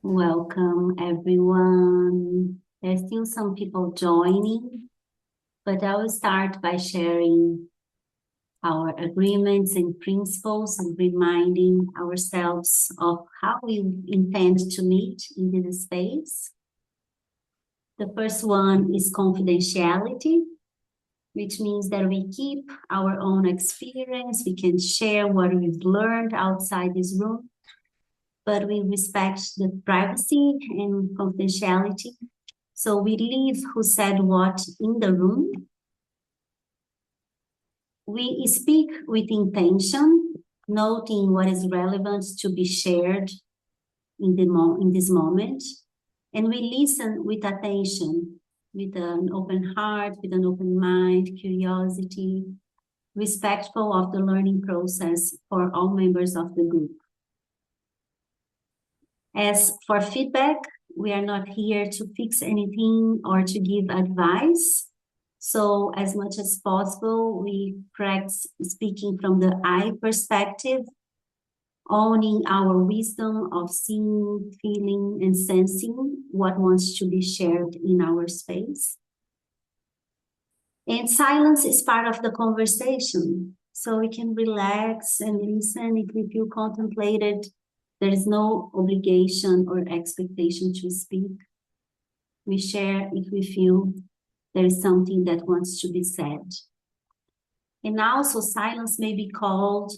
Welcome, everyone. There's still some people joining, but I will start by sharing our agreements and principles and reminding ourselves of how we intend to meet in this space. The first one is confidentiality, which means that we keep our own experience. We can share what we've learned outside this room, but we respect the privacy and confidentiality. So we leave who said what in the room. We speak with intention, noting what is relevant to be shared in this moment. And we listen with attention, with an open heart, with an open mind, curiosity, respectful of the learning process for all members of the group. As for feedback, we are not here to fix anything or to give advice. So as much as possible, we practice speaking from the I perspective, owning our wisdom of seeing, feeling, and sensing what wants to be shared in our space. And silence is part of the conversation. So we can relax and listen if we feel contemplated. There is no obligation or expectation to speak. We share if we feel there is something that wants to be said. And also silence may be called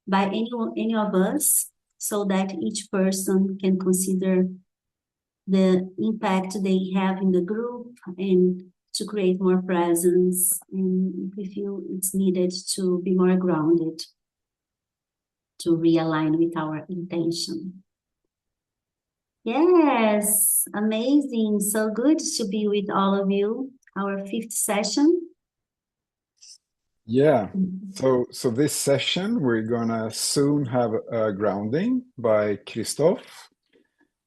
by any of us so that each person can consider the impact they have in the group and to create more presence, and if we feel it's needed to be more grounded, to realign with our intention. Yes, amazing. So good to be with all of you. Our fifth session. Yeah. So this session, we're gonna soon have a grounding by Christoph.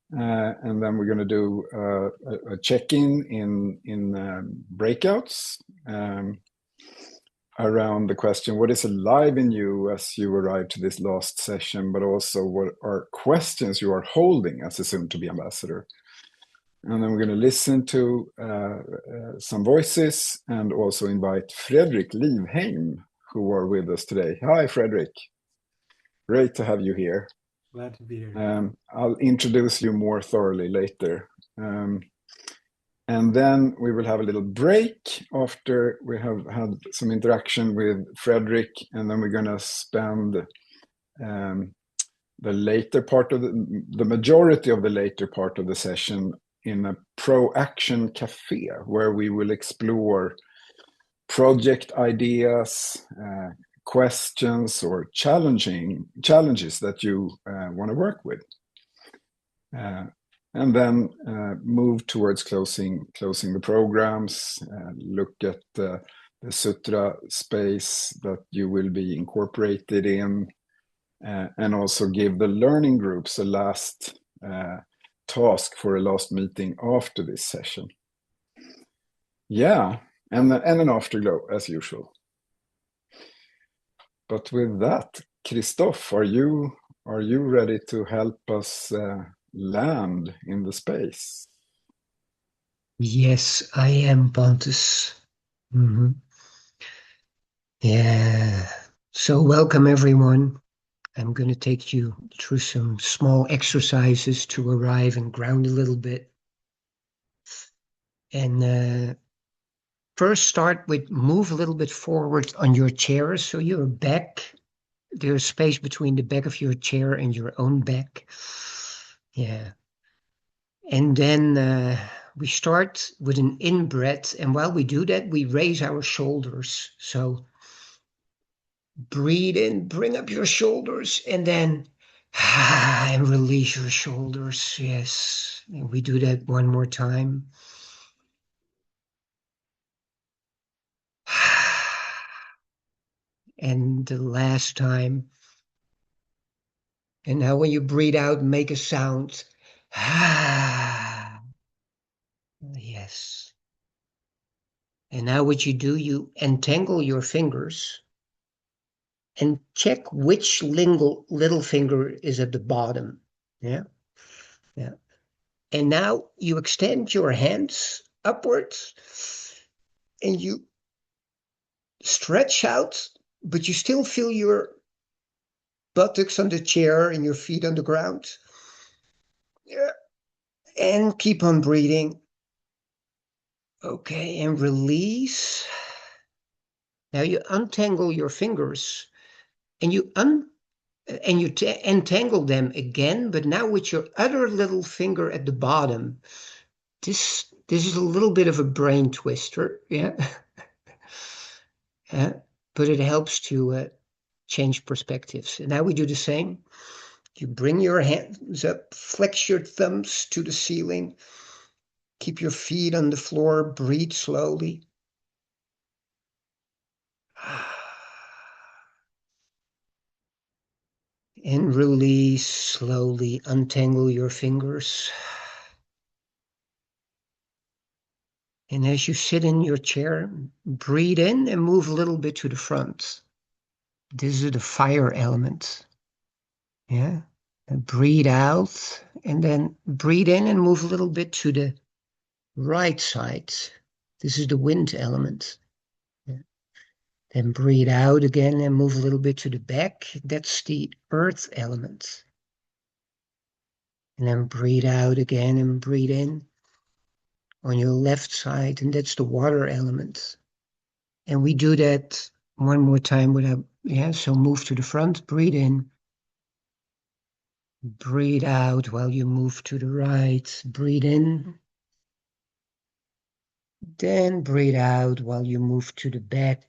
And then we're going to do a check-in in breakouts around the question, what is alive in you as you arrive to this last session, but also what are questions you are holding as a soon-to-be ambassador. And then we're going to listen to some voices and also invite Fredrik Livheim, who are with us today. Hi, Fredrik. Great to have you here. Glad to be here. I'll introduce you more thoroughly later. And then we will have a little break after we have had some interaction with Fredrik, and then we're going to spend the later part of the majority of the later part of the session in a pro-action cafe, where we will explore project ideas, questions or challenges that you want to work with, and then move towards closing the programs, look at the sutra space that you will be incorporated in, and also give the learning groups a last task for a last meeting after this session. Yeah, and an afterglow as usual. But with that, Christoph, are you ready to help us land in the space? Yes, I am, Pontus. Yeah. So welcome, everyone. I'm going to take you through some small exercises to arrive and ground a little bit. And first start with move a little bit forward on your chair, so your back, there's space between the back of your chair and your own back. Yeah. And then we start with an in-breath, and while we do that, we raise our shoulders. So breathe in, bring up your shoulders, and then and release your shoulders. Yes. And we do that one more time. And the last time. And now when you breathe out, make a sound. Yes. And now what you do, you entangle your fingers and check which little finger is at the bottom. Yeah. Yeah. And now you extend your hands upwards and you stretch out, but you still feel your buttocks on the chair and your feet on the ground. Yeah. And keep on breathing. Okay, and release. Now you untangle your fingers and you entangle them again, but now with your other little finger at the bottom. This is a little bit of a brain twister, yeah. But it helps to change perspectives. And now we do the same. You bring your hands up, flex your thumbs to the ceiling, keep your feet on the floor, breathe slowly. And release slowly, untangle your fingers. And as you sit in your chair, breathe in and move a little bit to the front. This is the fire element. Yeah. And breathe out and then breathe in and move a little bit to the right side. This is the wind element. Yeah. Then breathe out again and move a little bit to the back. That's the earth element. And then breathe out again and breathe in on your left side, and that's the water element. And we do that one more time without, so move to the front, breathe in, breathe out while you move to the right, breathe in, then breathe out while you move to the back,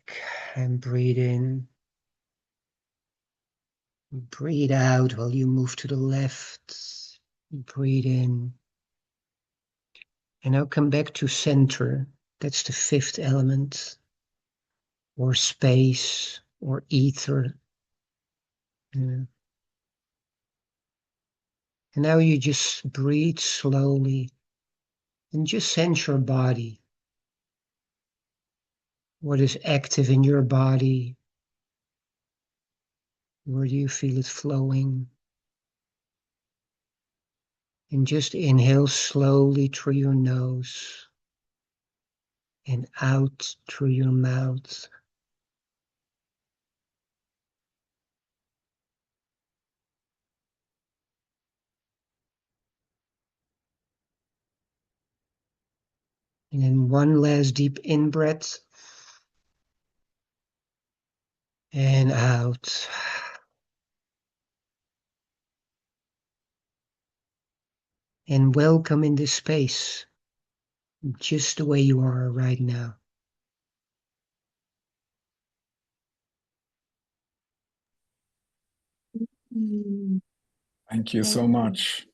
and breathe in, breathe out while you move to the left, breathe in, and now come back to center. That's the fifth element, or space, or ether. Yeah. And now you just breathe slowly and just sense your body. What is active in your body? Where do you feel it flowing? And just inhale slowly through your nose and out through your mouth. And then one last deep in-breath and out. And welcome in this space, just the way you are right now. Thank you so much.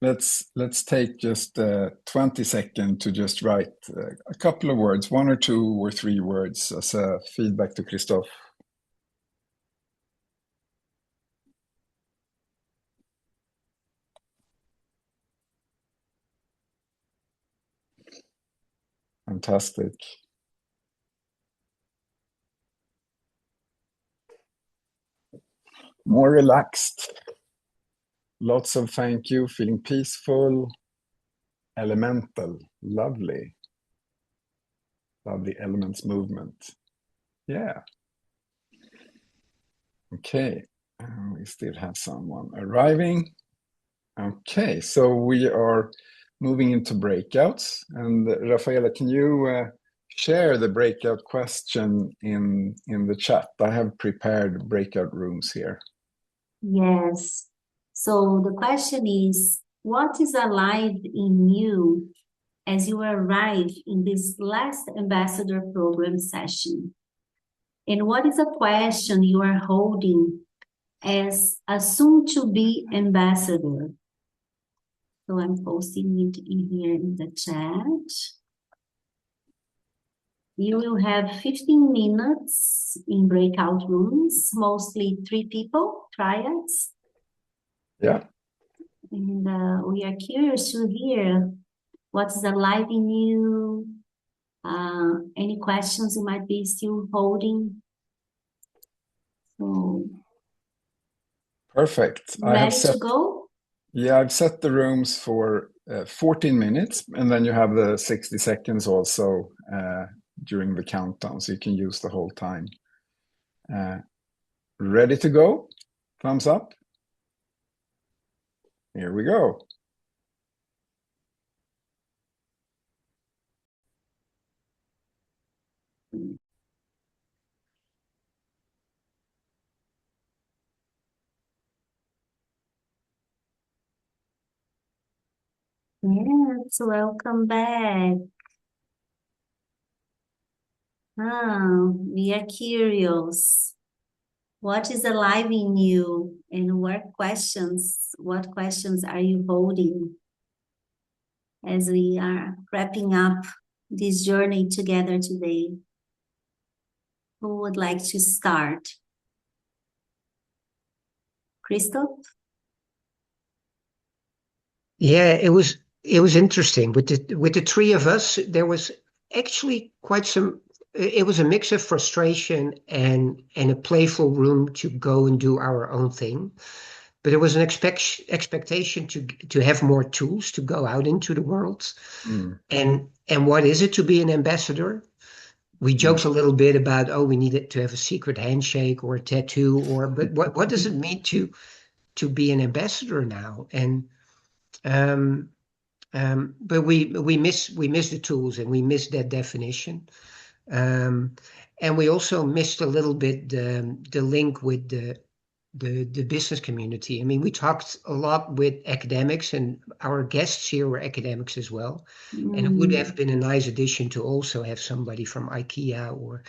Let's take just 20 seconds to just write a couple of words, 1 or 2 or 3 words as a feedback to Christoph. Fantastic. More relaxed. Lots of thank you, feeling peaceful, elemental, lovely. Lovely elements movement. Yeah. Okay, we still have someone arriving. Okay, so we are moving into breakouts. And Rafaela, can you share the breakout question in the chat? I have prepared breakout rooms here. Yes. So the question is, what is alive in you as you arrive in this last ambassador program session? And what is a question you are holding as a soon-to-be ambassador? So I'm posting it in here in the chat. You will have 15 minutes in breakout rooms, mostly 3 people, triads. Yeah. And we are curious to hear what's alive in you, any questions you might be still holding. So, Perfect. ready to go? Yeah, I've set the rooms for 14 minutes, and then you have the 60 seconds also during the countdown, so you can use the whole time. Ready to go? Thumbs up. Here we go. Yes, welcome back. We are curious. What is alive in you, and what questions are you holding as we are wrapping up this journey together today? Who would like to start? Crystal? Yeah, it was interesting with the three of us. There was actually quite some. It was a mix of frustration and a playful room to go and do our own thing, but there was an expectation to have more tools to go out into the world. And what is it to be an ambassador? We joked a little bit about, oh, we needed to have a secret handshake or a tattoo, but what does it mean to be an ambassador now? And but we miss the tools, and we miss that definition, and we also missed a little bit the link with the business community. I mean, we talked a lot with academics, and our guests here were academics as well. And it would have been a nice addition to also have somebody from IKEA or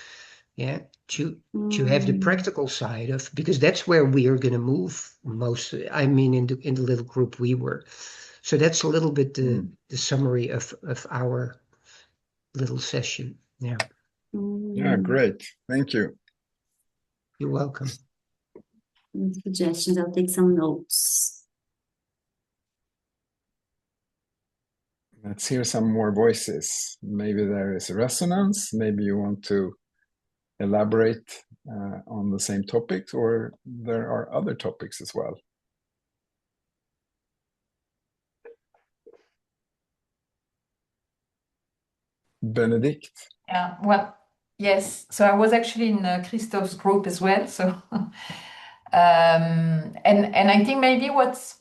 to have the practical side of, because that's where we are going to move most. I mean, in the little group we were. So that's a little bit the summary of our little session. Yeah. Yeah, great. Thank you. You're welcome. Suggestions. I'll take some notes. Let's hear some more voices. Maybe there is a resonance. Maybe you want to elaborate on the same topics, or there are other topics as well. Benedict? Yeah, well, yes. So I was actually in Christoph's group as well. So, and I think maybe what's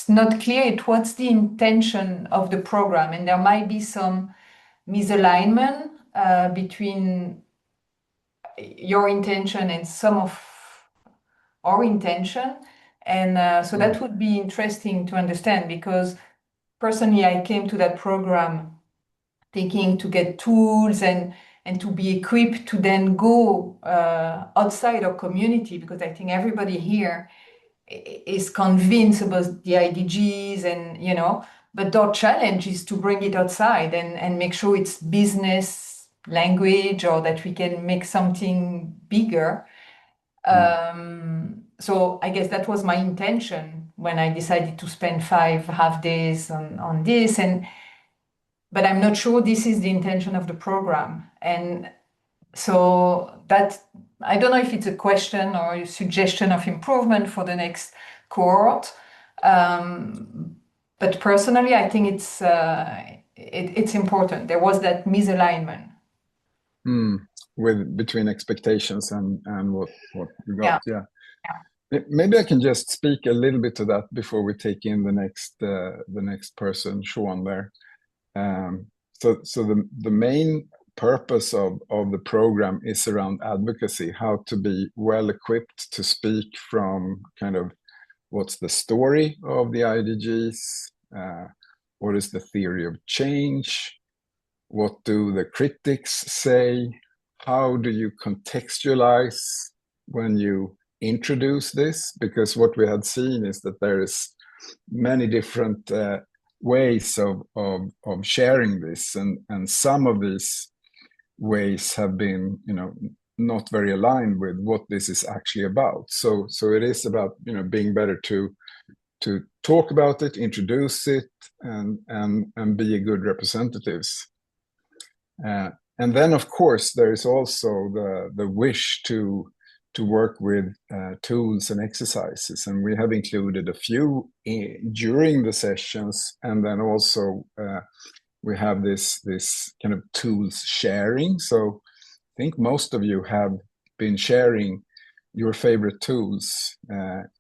not clear is what's the intention of the program, and there might be some misalignment between your intention and some of our intention, and so that would be interesting to understand, because personally I came to that program thinking to get tools and to be equipped to then go outside our community, because I think everybody here is convinced about the IDGs, and but our challenge is to bring it outside and make sure it's business language, or that we can make something bigger. So I guess that was my intention when I decided to spend 5 half days on this, but I'm not sure this is the intention of the program. And so that, I don't know if it's a question or a suggestion of improvement for the next cohort. But personally, I think it's important. There was that misalignment. Between expectations and what you got. Yeah. Maybe I can just speak a little bit to that before we take in the next person, Sean there. So the main purpose of the program is around advocacy, how to be well equipped to speak from kind of what's the story of the IDGs, what is the theory of change, what do the critics say, how do you contextualize when you introduce this, because what we had seen is that there is many different ways of sharing this, and some of these ways have been not very aligned with what this is actually about. So it is about being better to talk about it, introduce it, and be a good representatives. And then of course there is also the wish to to work with tools and exercises, and we have included a few during the sessions, and then also we have this kind of tools sharing. So I think most of you have been sharing your favorite tools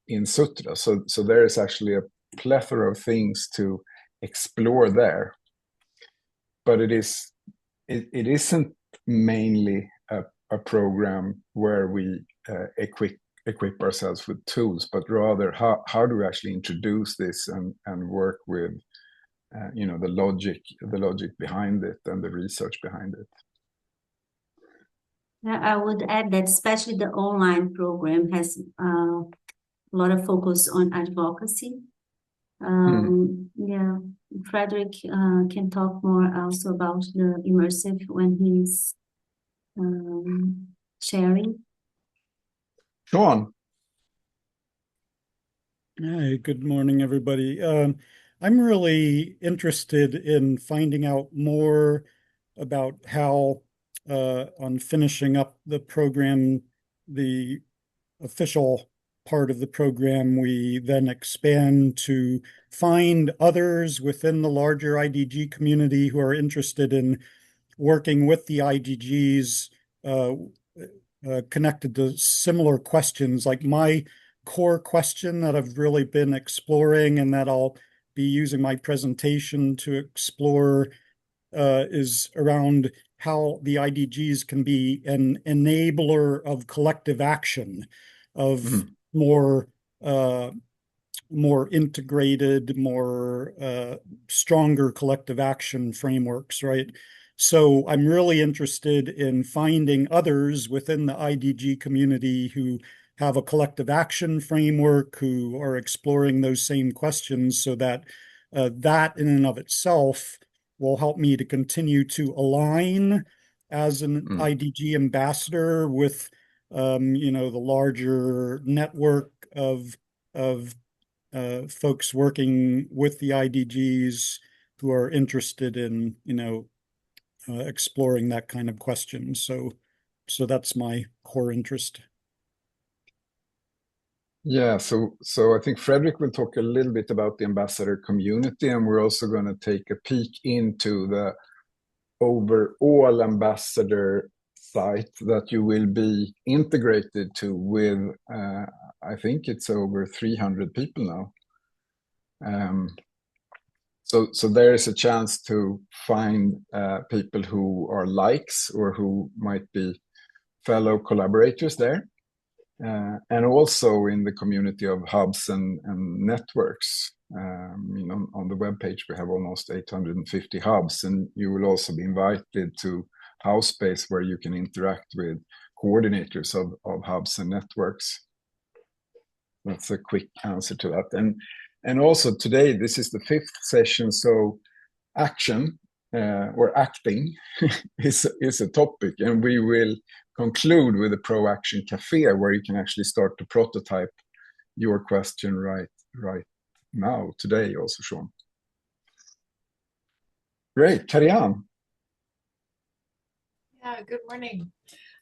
in Sutra. So there is actually a plethora of things to explore there. But it isn't mainly a program where we equip ourselves with tools, but rather how do we actually introduce this and work with the logic behind it and the research behind it. I would add that especially the online program has a lot of focus on advocacy. Yeah, Fredrik can talk more also about the immersive when he's sharing. Sean. Hi, good morning, everybody. I'm really interested in finding out more about how, on finishing up the program, the official part of the program, we then expand to find others within the larger IDG community who are interested in working with the IDGs connected to similar questions. Like my core question that I've really been exploring and that I'll be using my presentation to explore is around how the IDGs can be an enabler of collective action, of more integrated, more stronger collective action frameworks, right? So I'm really interested in finding others within the IDG community who have a collective action framework, who are exploring those same questions, so that that in and of itself will help me to continue to align as an IDG ambassador with the larger network of folks working with the IDGs who are interested in exploring that kind of question. So that's my core interest. Yeah, so I think Fredrik will talk a little bit about the ambassador community, and we're also going to take a peek into the overall ambassador site that you will be integrated to with, I think it's over 300 people now. So there is a chance to find people who are likes or who might be fellow collaborators there. And also in the community of hubs and networks. On the webpage, we have almost 850 hubs, and you will also be invited to house space where you can interact with coordinators of hubs and networks. That's a quick answer to that. And also today, this is the 5th session, so action or acting is a topic, and we will conclude with a Pro-Action Cafe where you can actually start to prototype your question right now, today also, Sean. Great, Karianne. Yeah, good morning.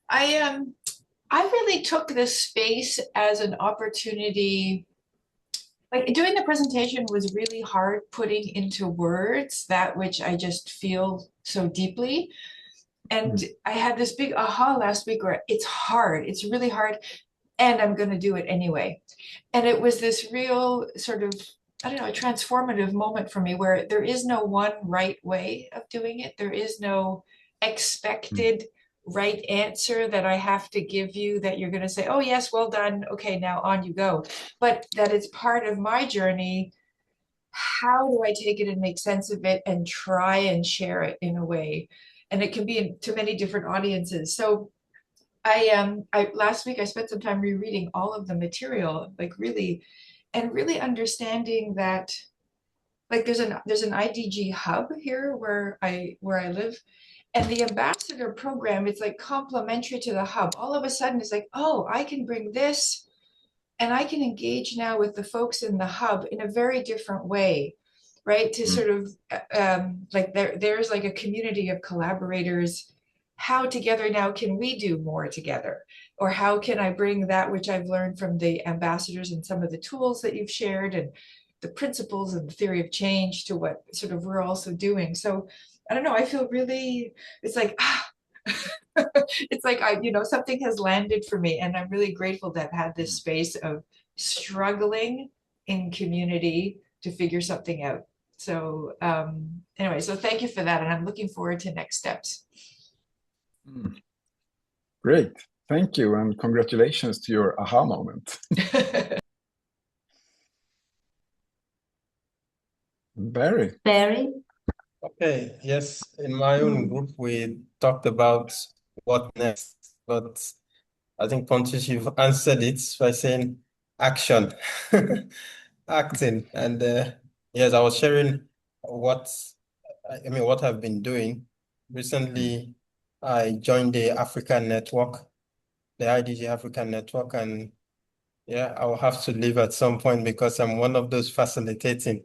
I really took this space as an opportunity. Like doing the presentation was really hard putting into words that which I just feel so deeply. And I had this big aha last week where it's hard, it's really hard, and I'm going to do it anyway. And it was this real sort of, I don't know, a transformative moment for me where there is no one right way of doing it. There is no expected right answer that I have to give you that you're going to say, oh, yes, well done. Okay, now on you go. But that it's part of my journey. How do I take it and make sense of it and try and share it in a way? And it can be to many different audiences. So I last week I spent some time rereading all of the material, like really understanding that, like there's an IDG hub here where I live, and the ambassador program, it's like complementary to the hub. All of a sudden it's like, oh, I can bring this and I can engage now with the folks in the hub in a very different way, right? To sort of like there's like a community of collaborators. How together now can we do more together? or how can I bring that which I've learned from the ambassadors and some of the tools that you've shared and the principles and the theory of change to what sort of we're also doing. So I don't know, I feel really, it's like, it's like something has landed for me, and I'm really grateful to have had this space of struggling in community to figure something out. So anyway, so thank you for that, and I'm looking forward to next steps. Great, thank you, and congratulations to your aha moment. Barry. Okay, yes, in my own group, we talked about what next, but I think Pontus, you've answered it by saying action, acting. And yes, I was sharing what I've been doing. Recently, I joined the African network, the IDG African network, and yeah, I'll have to leave at some point because I'm one of those facilitating.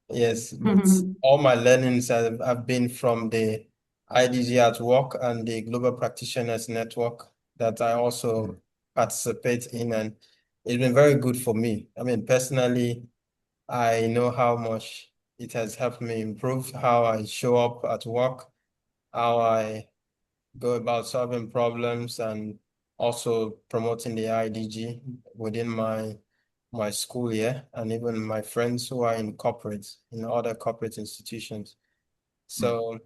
Yes, but all my learnings have been from the IDG at Work and the Global Practitioners Network that I also participate in, and it's been very good for me. I mean, personally, I know how much it has helped me improve how I show up at work, how I go about solving problems, and also promoting the IDG within my school year, and even my friends who are in other corporate institutions. So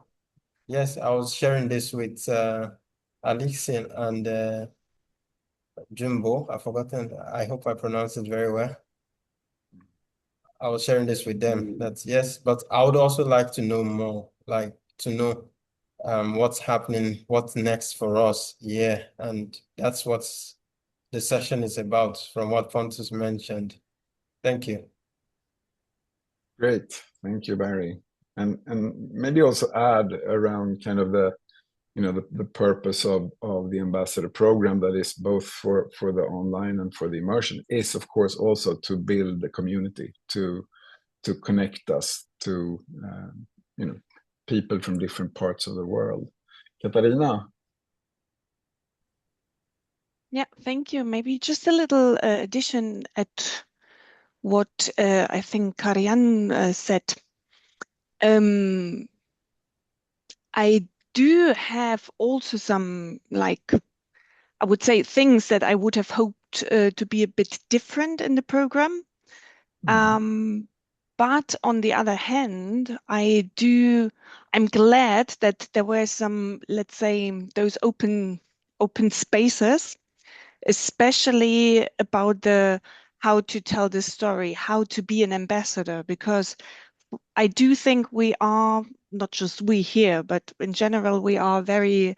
yes, I was sharing this with Alex and Jumbo. I've forgotten. I hope I pronounced it very well. I was sharing this with them that yes, but I would also like to know more, like to know what's happening, what's next for us. Yeah, and that's what the session is about from what Pontus mentioned. Thank you. Great, thank you, Barry. And maybe also add around kind of the the purpose of the ambassador program, that is both for the online and for the immersion, is of course also to build the community, to connect us to people from different parts of the world. Katarina. Yeah, thank you. Maybe just a little addition at what I think Karian said. I do have also some, like, I would say, things that I would have hoped to be a bit different in the program. But on the other hand, I'm glad that there were some, let's say, those open spaces, especially about how to tell the story, how to be an ambassador, because I do think we are, not just we here, but in general, we are very,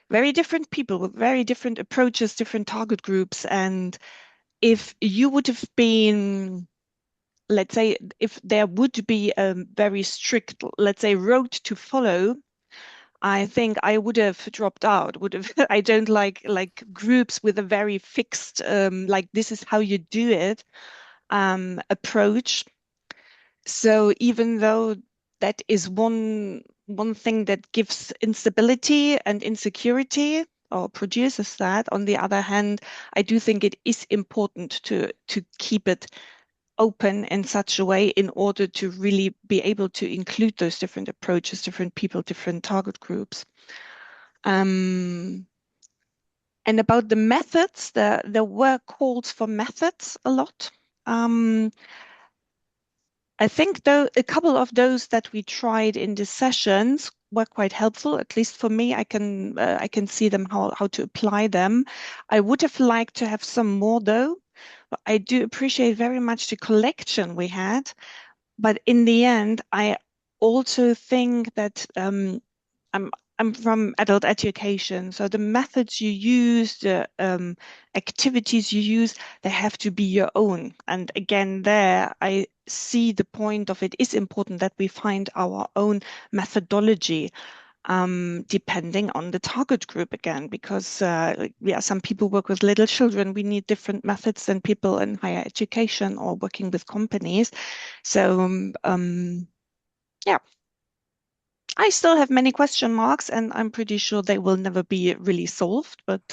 very different people with very different approaches, different target groups. And if you would have been, let's say, if there would be a very strict, let's say, road to follow, I think I would have dropped out. I don't like groups with a very fixed, like this is how you do it, approach. So even though that is one thing that gives instability and insecurity or produces that, on the other hand, I do think it is important to keep it open in such a way in order to really be able to include those different approaches, different people, different target groups. And about the methods, there were calls for methods a lot. I think though a couple of those that we tried in the sessions were quite helpful, at least for me. I can see them how to apply them. I would have liked to have some more though. I do appreciate very much the collection we had, but in the end, I also think that I'm from adult education, so the methods you use, the activities you use, they have to be your own. And again, there I see the point of it is important that we find our own methodology, depending on the target group again, because some people work with little children. We need different methods than people in higher education or working with companies. So yeah. I still have many question marks, and I'm pretty sure they will never be really solved. But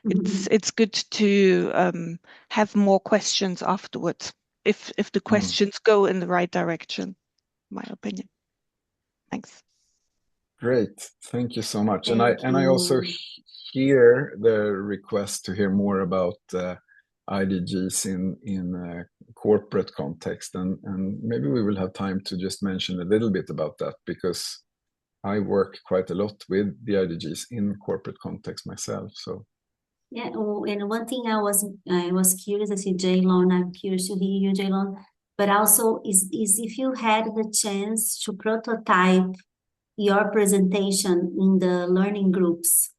it's good to have more questions afterwards if the questions go in the right direction, in my opinion. Thanks. Great, thank you so much. Thank And I also you. hear the request to hear more about IDGs in corporate context, and maybe we will have time to just mention a little bit about that, because I work quite a lot with the IDGs in corporate context myself. So Yeah, and one thing I was curious. I see Jaylon. I'm curious to hear you, Jaylon. But also is if you had the chance to prototype your presentation in the learning groups,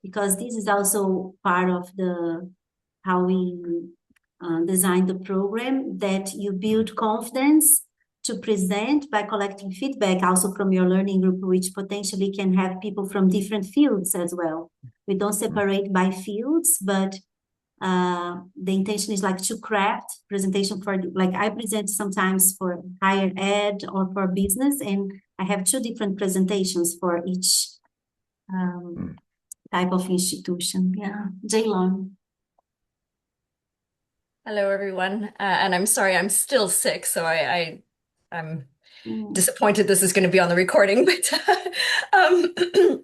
because this is also part of the how we design the program, that you build confidence to present by collecting feedback also from your learning group, which potentially can have people from different fields as well. We don't separate by fields, but the intention is like to craft presentation for, like I present sometimes for higher ed or for business, and I have 2 different presentations for each type of institution. Yeah, Jaylon. Hello, everyone. And I'm sorry, I'm still sick, so I'm disappointed this is going to be on the recording. But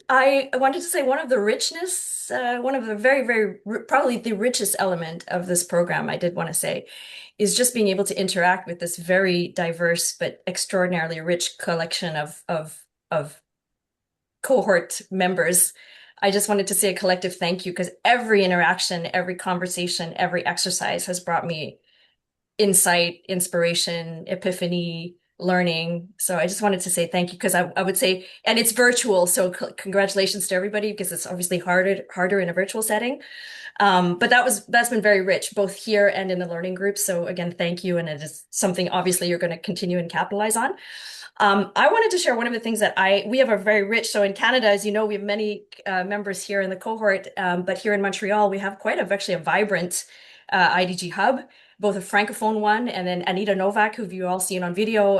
I wanted to say one of the richness, one of the probably the richest element of this program, I did want to say, is just being able to interact with this very diverse but extraordinarily rich collection of cohort members. I just wanted to say a collective thank you, because every interaction, every conversation, every exercise has brought me insight, inspiration, epiphany, learning. So I just wanted to say thank you, because I would say, and it's virtual, so congratulations to everybody, because it's obviously harder in a virtual setting. But that's been very rich, both here and in the learning group. So again, thank you, and it is something obviously you're going to continue and capitalize on. I wanted to share one of the things that we have a very rich, so in Canada, as you know, we have many members here in the cohort, but here in Montreal, we have actually a vibrant IDG hub, both a Francophone one, and then Anita Novak, who you all seen on video,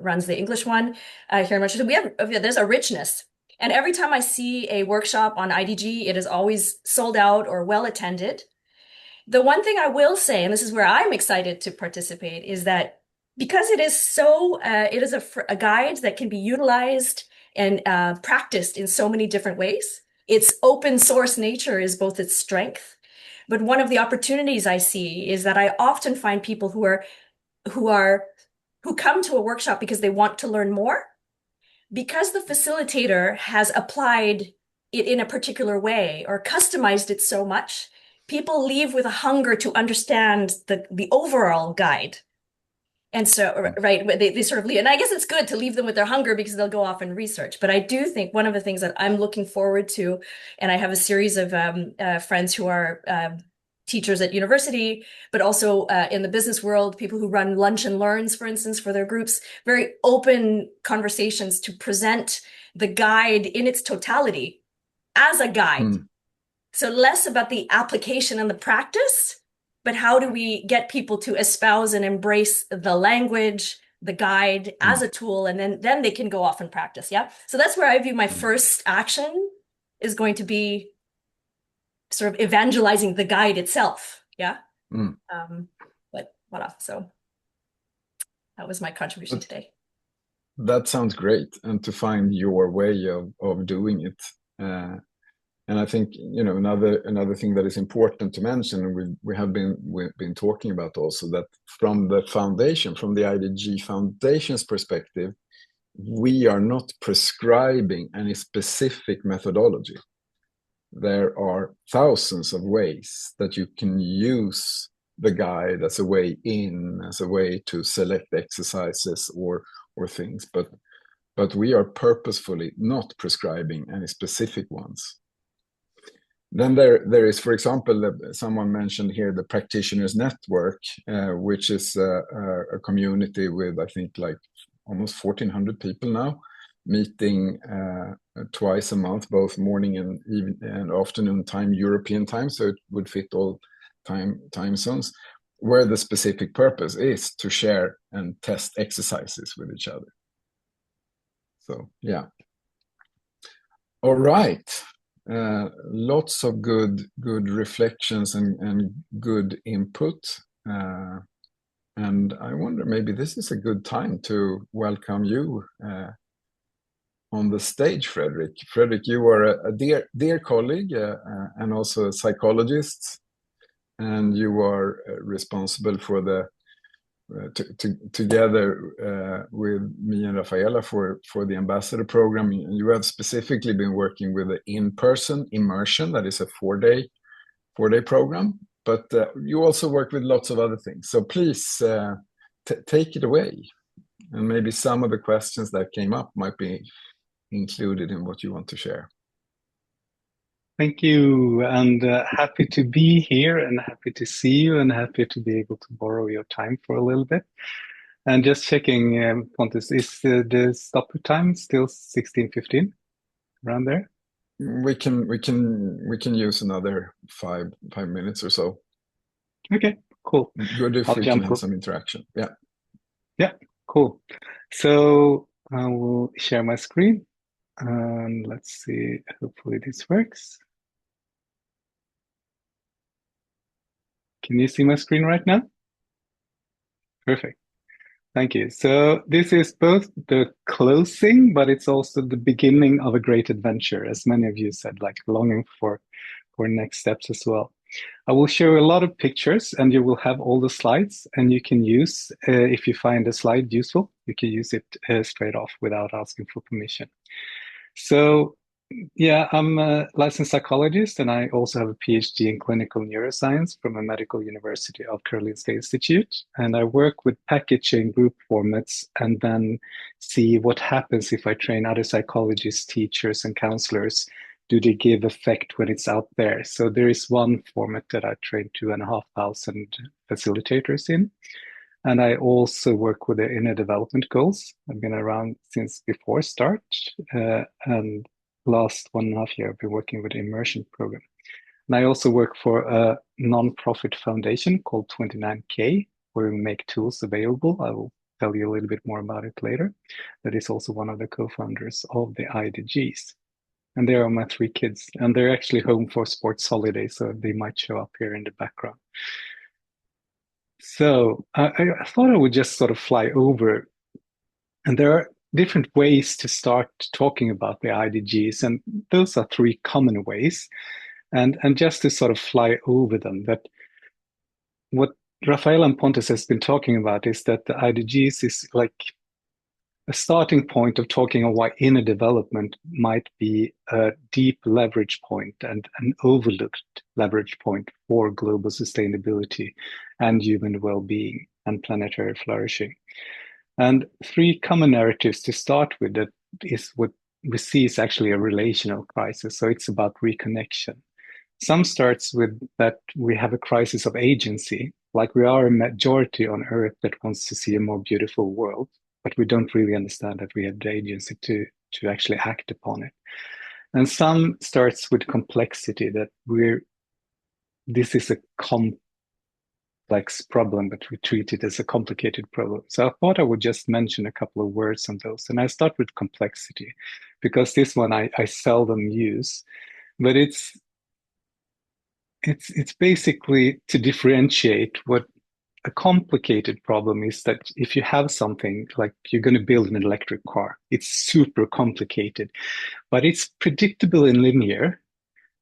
runs the English one here in Montreal. So there's a richness. And every time I see a workshop on IDG, it is always sold out or well attended. The one thing I will say, and this is where I'm excited to participate, is that because it is a guide that can be utilized and practiced in so many different ways. Its open source nature is both its strength, but one of the opportunities I see is that I often find people who come to a workshop because they want to learn more, because the facilitator has applied it in a particular way or customized it so much. People leave with a hunger to understand the overall guide. And so, right, they sort of leave. And I guess it's good to leave them with their hunger, because they'll go off and research. But I do think one of the things that I'm looking forward to, and I have a series of friends who are teachers at university, but also in the business world, people who run lunch and learns, for instance, for their groups, very open conversations to present the guide in its totality as a guide. So less about the application and the practice, but how do we get people to espouse and embrace the language, the guide as a tool, and then they can go off and practice. Yeah. So that's where I view my first action is going to be sort of evangelizing the guide itself. Yeah. But voilà. So that was my contribution today. That sounds great, and to find your way of doing it. And I think, you know, another thing that is important to mention, and we've been talking about also, that from the foundation, from the IDG Foundation's perspective, we are not prescribing any specific methodology. There are thousands of ways that you can use the guide as a way in, as a way to select exercises or things, but we are purposefully not prescribing any specific ones. Then there is, for example, someone mentioned here the Practitioners Network, which is a community with, I think, like almost 1,400 people now, meeting twice a month, both morning and afternoon time, European time, so it would fit all time zones, where the specific purpose is to share and test exercises with each other. So yeah, All right. Lots of good reflections and good input. And I wonder, maybe this is a good time to welcome you on the stage, Fredrik. Fredrik, you are a dear colleague and also a psychologist, and you are responsible for the together with me and Rafaela for the ambassador program. You have specifically been working with the in-person immersion, that is a four-day program, but you also work with lots of other things. So please take it away, and maybe some of the questions that came up might be included in what you want to share. Thank you, and happy to be here, and happy to see you, and happy to be able to borrow your time for a little bit. And just checking, Pontus, is the stop time still 16:15, around there? We can use another five minutes or so. Okay, cool. Good if we can have some interaction. Yeah, cool. So I will share my screen, and let's see. Hopefully this works. Can you see my screen right now? Perfect. Thank you. So this is both the closing, but it's also the beginning of a great adventure, as many of you said, like longing for next steps as well. I will show a lot of pictures, and you will have all the slides, and you can use, if you find a slide useful, you can use it straight off without asking for permission. So yeah, I'm a licensed psychologist, and I also have a PhD in clinical neuroscience from a medical university of Karolinska Institute. And I work with packaging group formats and then see what happens if I train other psychologists, teachers, and counselors. Do they give effect when it's out there? So there is one format that I trained 2,500 facilitators in. And I also work with the inner development goals. I've been around since before START, and last 1.5 years, I've been working with the immersion program. And I also work for a non-profit foundation called 29K, where we make tools available. I will tell you a little bit more about it later. That is also one of the co-founders of the IDGs. And they are my 3 kids, and they're actually home for sports holidays, so they might show up here in the background. So I thought I would just sort of fly over, and there are different ways to start talking about the IDGs, and those are 3 common ways. And just to sort of fly over them, that what Rafael and Pontus has been talking about is that the IDGs is like a starting point of talking on why inner development might be a deep leverage point and an overlooked leverage point for global sustainability and human well-being and planetary flourishing. And 3 common narratives to start with that is what we see is actually a relational crisis. So it's about reconnection. Some starts with that we have a crisis of agency, like we are a majority on Earth that wants to see a more beautiful world, but we don't really understand that we have the agency to actually act upon it. And some starts with complexity, that this is a complex problem, but we treat it as a complicated problem. So I thought I would just mention a couple of words on those. And I start with complexity, because this one I seldom use, but it's basically to differentiate what a complicated problem is. That if you have something like you're going to build an electric car, it's super complicated, but it's predictable and linear,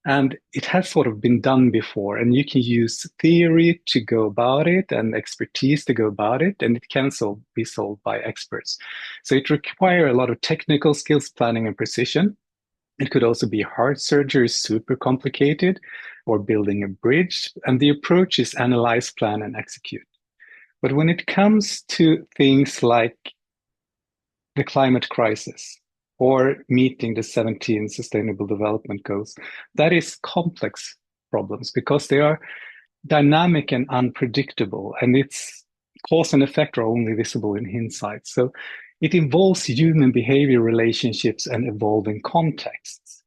and it has sort of been done before, and you can use theory to go about it and expertise to go about it, and it can be solved by experts. So it requires a lot of technical skills, planning, and precision. It could also be heart surgery, super complicated, or building a bridge. And the approach is analyze, plan, and execute. But when it comes to things like the climate crisis or meeting the 17 Sustainable Development Goals, that is complex problems because they are dynamic and unpredictable, and its cause and effect are only visible in hindsight. So it involves human behavior, relationships, and evolving contexts.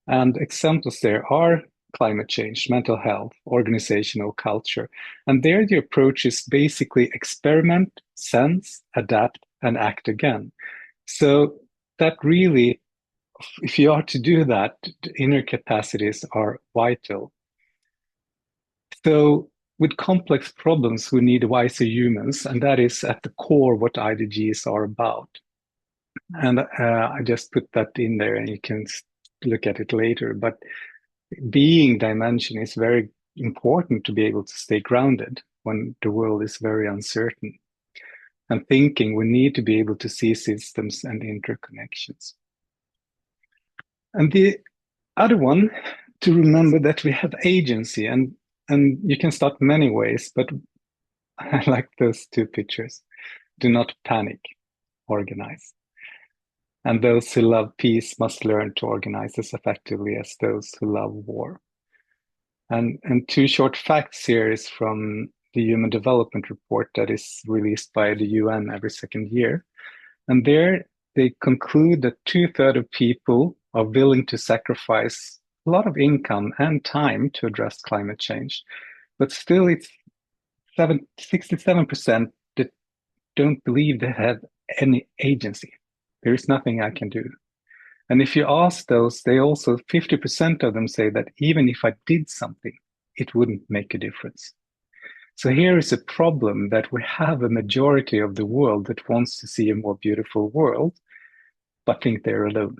And examples there are climate change, mental health, organizational culture. And there the approach is basically experiment, sense, adapt, and act again. So that really if you are to do that, inner capacities are vital. So with complex problems, we need wiser humans, and that is at the core what IDGs are about. And I just put that in there, and you can look at it later. But being dimension is very important to be able to stay grounded when the world is very uncertain. And thinking, we need to be able to see systems and interconnections. And the other one, to remember that we have agency, and you can start many ways, but I like those two pictures. Do not panic, organize. And those who love peace must learn to organize as effectively as those who love war. And two short facts here is from the Human Development Report that is released by the UN every second year. And there they conclude that 2/3 of people are willing to sacrifice a lot of income and time to address climate change. But still it's 67% that don't believe they have any agency. There is nothing I can do. And if you ask those, they also, 50% of them say that even if I did something, it wouldn't make a difference. So here is a problem that we have a majority of the world that wants to see a more beautiful world, but think they're alone.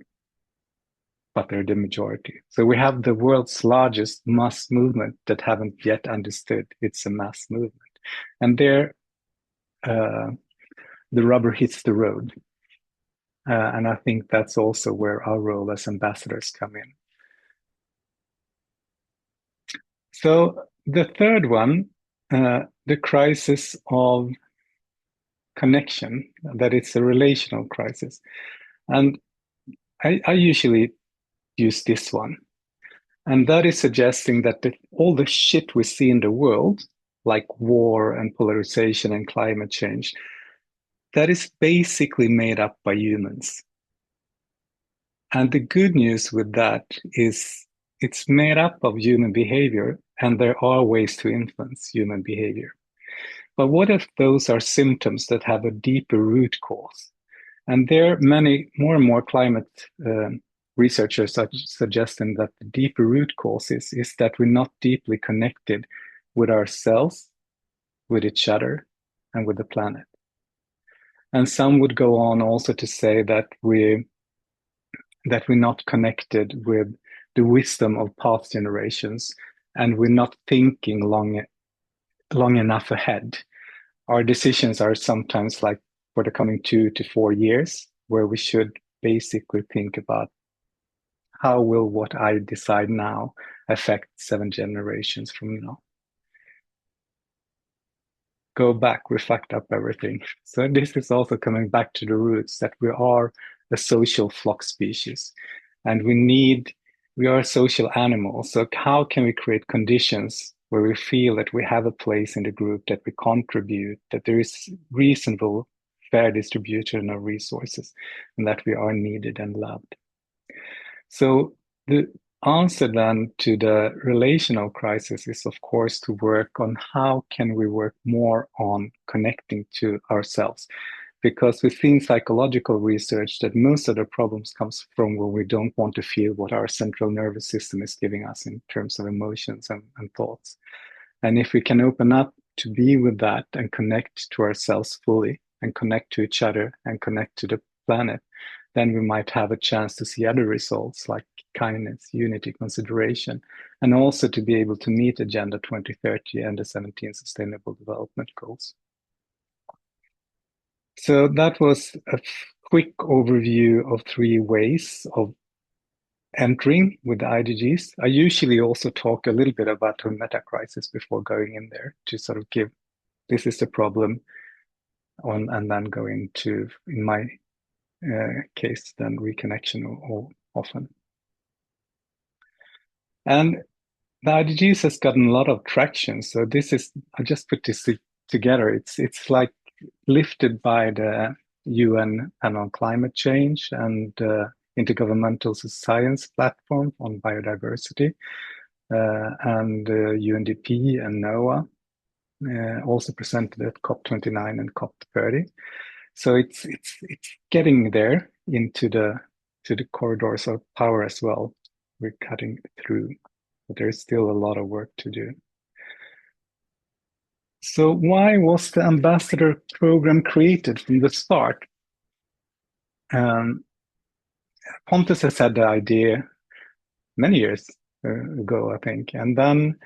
But they're the majority. So we have the world's largest mass movement that haven't yet understood it's a mass movement. And there, the rubber hits the road. And I think that's also where our role as ambassadors come in. So the third one, the crisis of connection, that it's a relational crisis. And I usually use this one. And that is suggesting that all the shit we see in the world, like war and polarization and climate change, that is basically made up by humans. And the good news with that is it's made up of human behavior, and there are ways to influence human behavior. But what if those are symptoms that have a deeper root cause? And there are many more and more climate researchers are suggesting that the deeper root cause is that we're not deeply connected with ourselves, with each other, and with the planet. And some would go on also to say that we're not connected with the wisdom of past generations, and we're not thinking long enough ahead. Our decisions are sometimes like for the coming 2 to 4 years, where we should basically think about how will what I decide now affect 7 generations from now. Go back, reflect up everything. So this is also coming back to the roots that we are a social flock species, and we are social animals. So how can we create conditions where we feel that we have a place in the group, that we contribute, that there is reasonable, fair distribution of resources, and that we are needed and loved? So the answer then to the relational crisis is, of course, to work on how can we work more on connecting to ourselves. Because we've seen psychological research that most of the problems comes from where we don't want to feel what our central nervous system is giving us in terms of emotions and thoughts. And if we can open up to be with that and connect to ourselves fully and connect to each other and connect to the planet, then we might have a chance to see other results like kindness, unity, consideration, and also to be able to meet Agenda 2030 and the 17 Sustainable Development Goals. So that was a quick overview of 3 ways of entering with the IDGs. I usually also talk a little bit about the meta crisis before going in there to sort of give, this is the problem, and then go into, in my case, then reconnection or often. And the IDGs has gotten a lot of traction. So this is, I just put this together. It's like lifted by the UN Panel on Climate Change and Intergovernmental Science Platform on Biodiversity, and UNDP and NOAA, also presented at COP29 and COP30. So it's getting there into the to the corridors of power as well. We're cutting through, but there's still a lot of work to do. So why was the ambassador program created from the start? Pontus has had the idea many years ago, I think. And then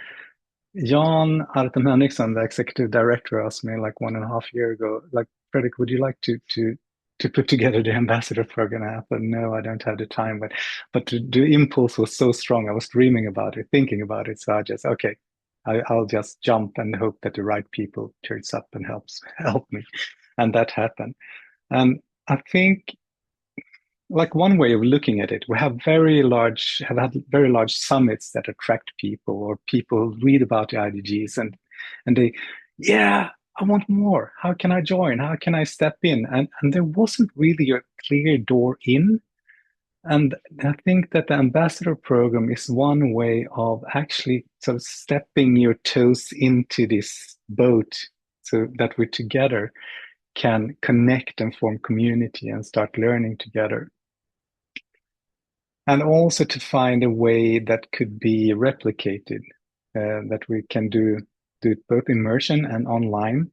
Jan Artem Henriksson, the executive director, asked me like 1.5 years ago, like, Fredrik, would you like to put together the ambassador program? I thought, no, I don't have the time. But the impulse was so strong. I was dreaming about it, thinking about it. So I just, okay, I'll just jump and hope that the right people turns up and help me. And that happened. And I think, like, one way of looking at it, we have had very large summits that attract people, or people read about the IDGs and they, yeah, I want more. How can I join? How can I step in? And there wasn't really a clear door in. And I think that the ambassador program is one way of actually sort of stepping your toes into this boat so that we together can connect and form community and start learning together. And also to find a way that could be replicated, that we can do it both immersion and online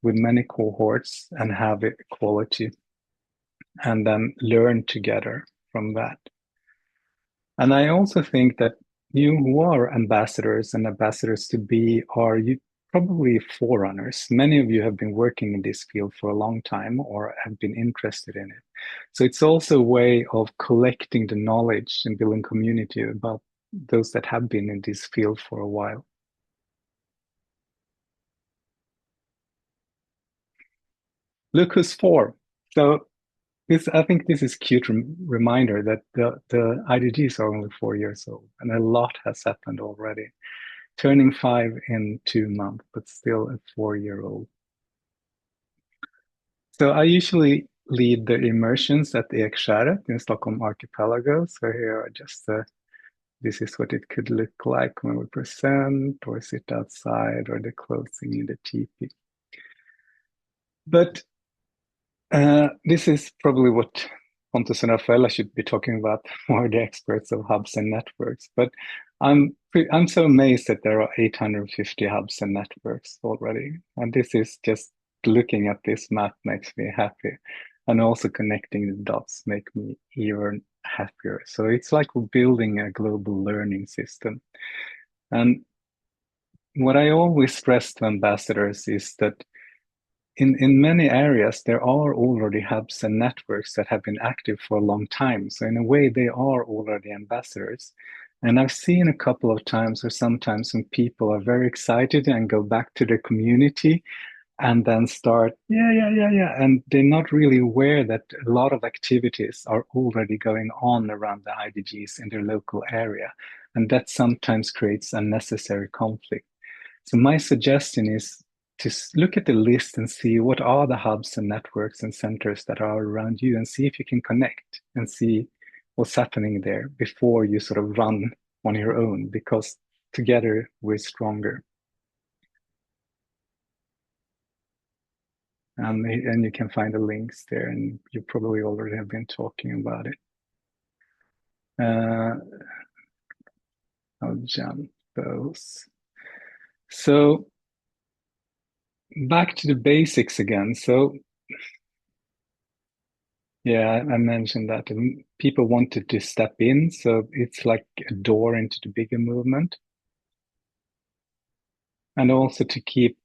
with many cohorts and have it quality, and then learn together from that. And I also think that you who are ambassadors and ambassadors to be are you probably forerunners. Many of you have been working in this field for a long time or have been interested in it. So it's also a way of collecting the knowledge and building community about those that have been in this field for a while. Look who's for. So I think this is a cute reminder that the IDGs are only 4 years old and a lot has happened already. Turning 5 in 2 months, but still a 4-year-old. So I usually lead the immersions at the Ekskäret in Stockholm Archipelago. So here are just this is what it could look like when we present or sit outside, or the closing in the teepee. But this is probably what Pontus and Rafaela should be talking about, more the experts of hubs and networks. But I'm so amazed that there are 850 hubs and networks already. And this is just, looking at this map makes me happy. And also connecting the dots make me even happier. So it's like we're building a global learning system. And what I always stress to ambassadors is that in many areas, there are already hubs and networks that have been active for a long time. So in a way, they are already ambassadors. And I've seen a couple of times, or sometimes, when people are very excited and go back to their community and then start, yeah. And they're not really aware that a lot of activities are already going on around the IDGs in their local area. And that sometimes creates unnecessary conflict. So my suggestion is to look at the list and see what are the hubs and networks and centers that are around you, and see if you can connect and see what's happening there before you sort of run on your own, because together we're stronger. And you can find the links there, and you probably already have been talking about it. I'll jump those. So back to the basics again. So yeah, I mentioned that people wanted to step in, so it's like a door into the bigger movement. And also to keep,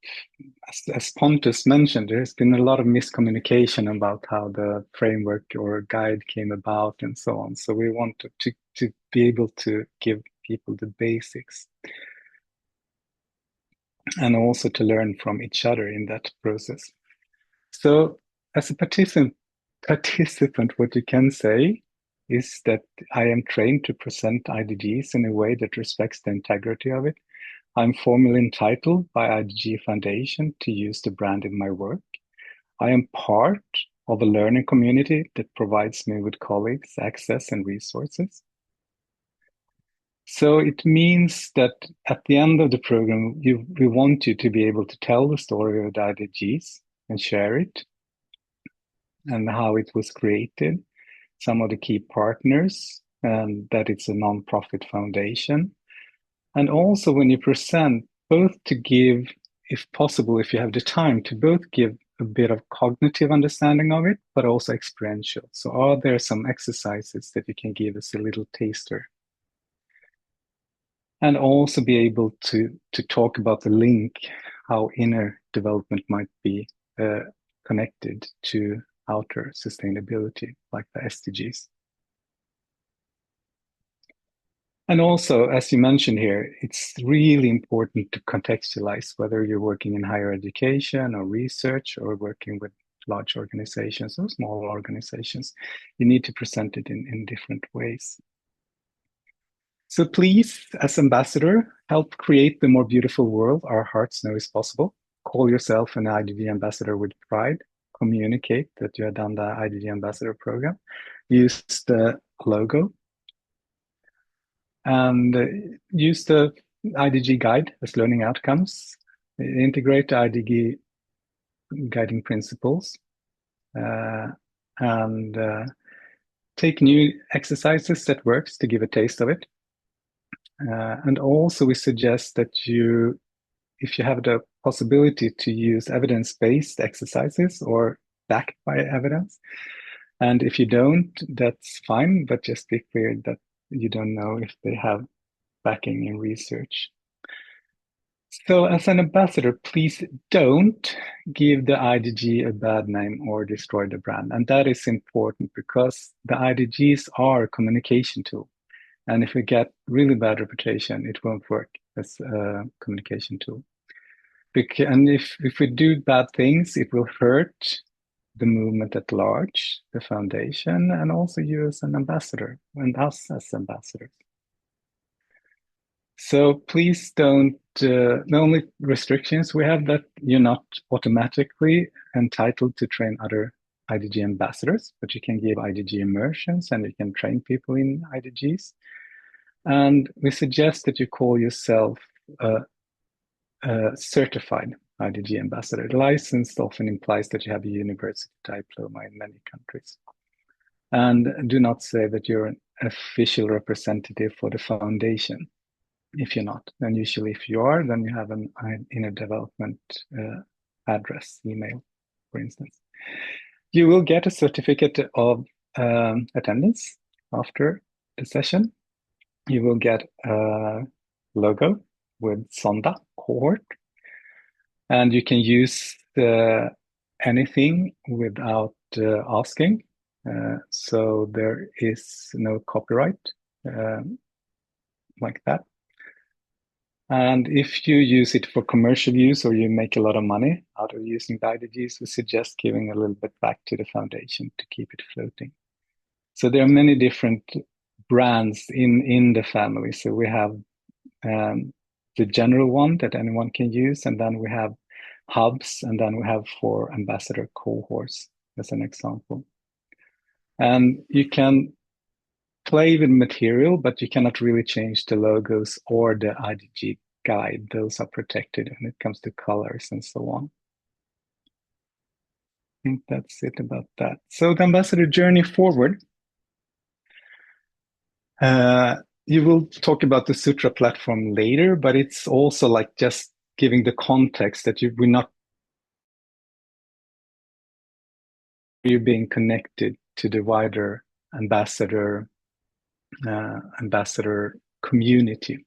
as Pontus mentioned, there's been a lot of miscommunication about how the framework or guide came about and so on. So we wanted to be able to give people the basics, and also to learn from each other in that process. So as a participant, what you can say is that I am trained to present IDGs in a way that respects the integrity of it. I'm formally entitled by IDG Foundation to use the brand in my work. I am part of a learning community that provides me with colleagues, access, and resources. So it means that at the end of the program, we want you to be able to tell the story of the IDGs and share it, and how it was created, some of the key partners, and that it's a non-profit foundation. And also when you present, both to give, if possible, if you have the time, to both give a bit of cognitive understanding of it, but also experiential. So are there some exercises that you can give us a little taster? And also be able to talk about the link, how inner development might be connected to outer sustainability, like the SDGs. And also, as you mentioned here, it's really important to contextualize whether you're working in higher education or research or working with large organizations or small organizations. You need to present it in different ways. So please, as ambassador, help create the more beautiful world our hearts know is possible. Call yourself an IDG ambassador with pride. Communicate that you have done the IDG ambassador program. Use the logo. And use the IDG guide as learning outcomes. Integrate the IDG guiding principles. And take new exercises that works to give a taste of it. And also we suggest that you, if you have the possibility to use evidence-based exercises or backed by evidence, and if you don't, that's fine, but just be clear that you don't know if they have backing in research. So as an ambassador, please don't give the IDG a bad name or destroy the brand. And that is important because the IDGs are a communication tool. And if we get really bad reputation, it won't work as a communication tool. And if we do bad things, it will hurt the movement at large, the foundation, and also you as an ambassador, and us as ambassadors. So please don't, the only restrictions we have that you're not automatically entitled to train other IDG ambassadors, but you can give IDG immersions and you can train people in IDGs. And we suggest that you call yourself a certified IDG ambassador. Licensed often implies that you have a university diploma in many countries. And do not say that you're an official representative for the foundation. If you're not, then usually if you are, then you have an inner development address, email, for instance. You will get a certificate of attendance after the session. You will get a logo with Zonda cohort, and you can use anything without asking. So there is no copyright like that. And if you use it for commercial use or you make a lot of money out of using the IDGs, we suggest giving a little bit back to the foundation to keep it floating. So there are many different brands in the family. So we have the general one that anyone can use, and then we have hubs, and then we have 4 ambassador cohorts as an example. And you can play with material, but you cannot really change the logos or the IDG guide. Those are protected when it comes to colors and so on. I think that's it about that. So the ambassador journey forward. You will talk about the Sutra platform later, but it's also like just giving the context that we're not being connected to the wider ambassador community.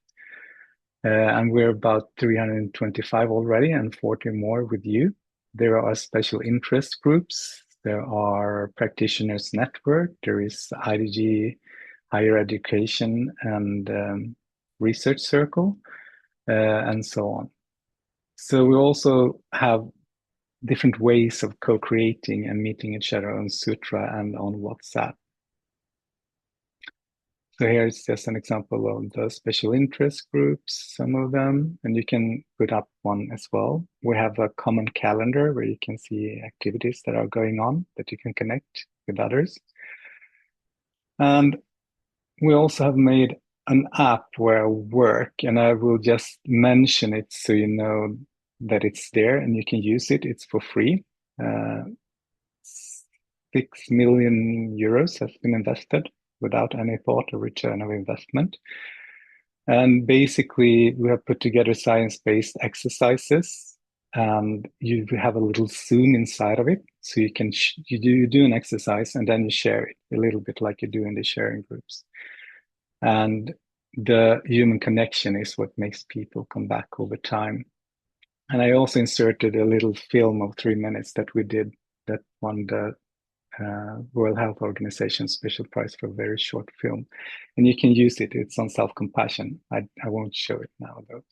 And we're about 325 already and 40 more with you. There are special interest groups. There are practitioners network. There is IDG higher education and research circle and so on. So we also have different ways of co-creating and meeting each other on Sutra and on WhatsApp. So here's just an example of the special interest groups, some of them, and you can put up one as well. We have a common calendar where you can see activities that are going on that you can connect with others. And we also have made an app where I work, and I will just mention it so you know that it's there and you can use it. It's for free. 6 million euros has been invested without any thought or return of investment. And basically, we have put together science-based exercises, and you have a little Zoom inside of it. So you can you do an exercise and then you share it a little bit like you do in the sharing groups. And the human connection is what makes people come back over time. And I also inserted a little film of 3 minutes that we did that won the World Health Organization Special Prize for a very short film. And you can use it. It's on self-compassion. I won't show it now, though.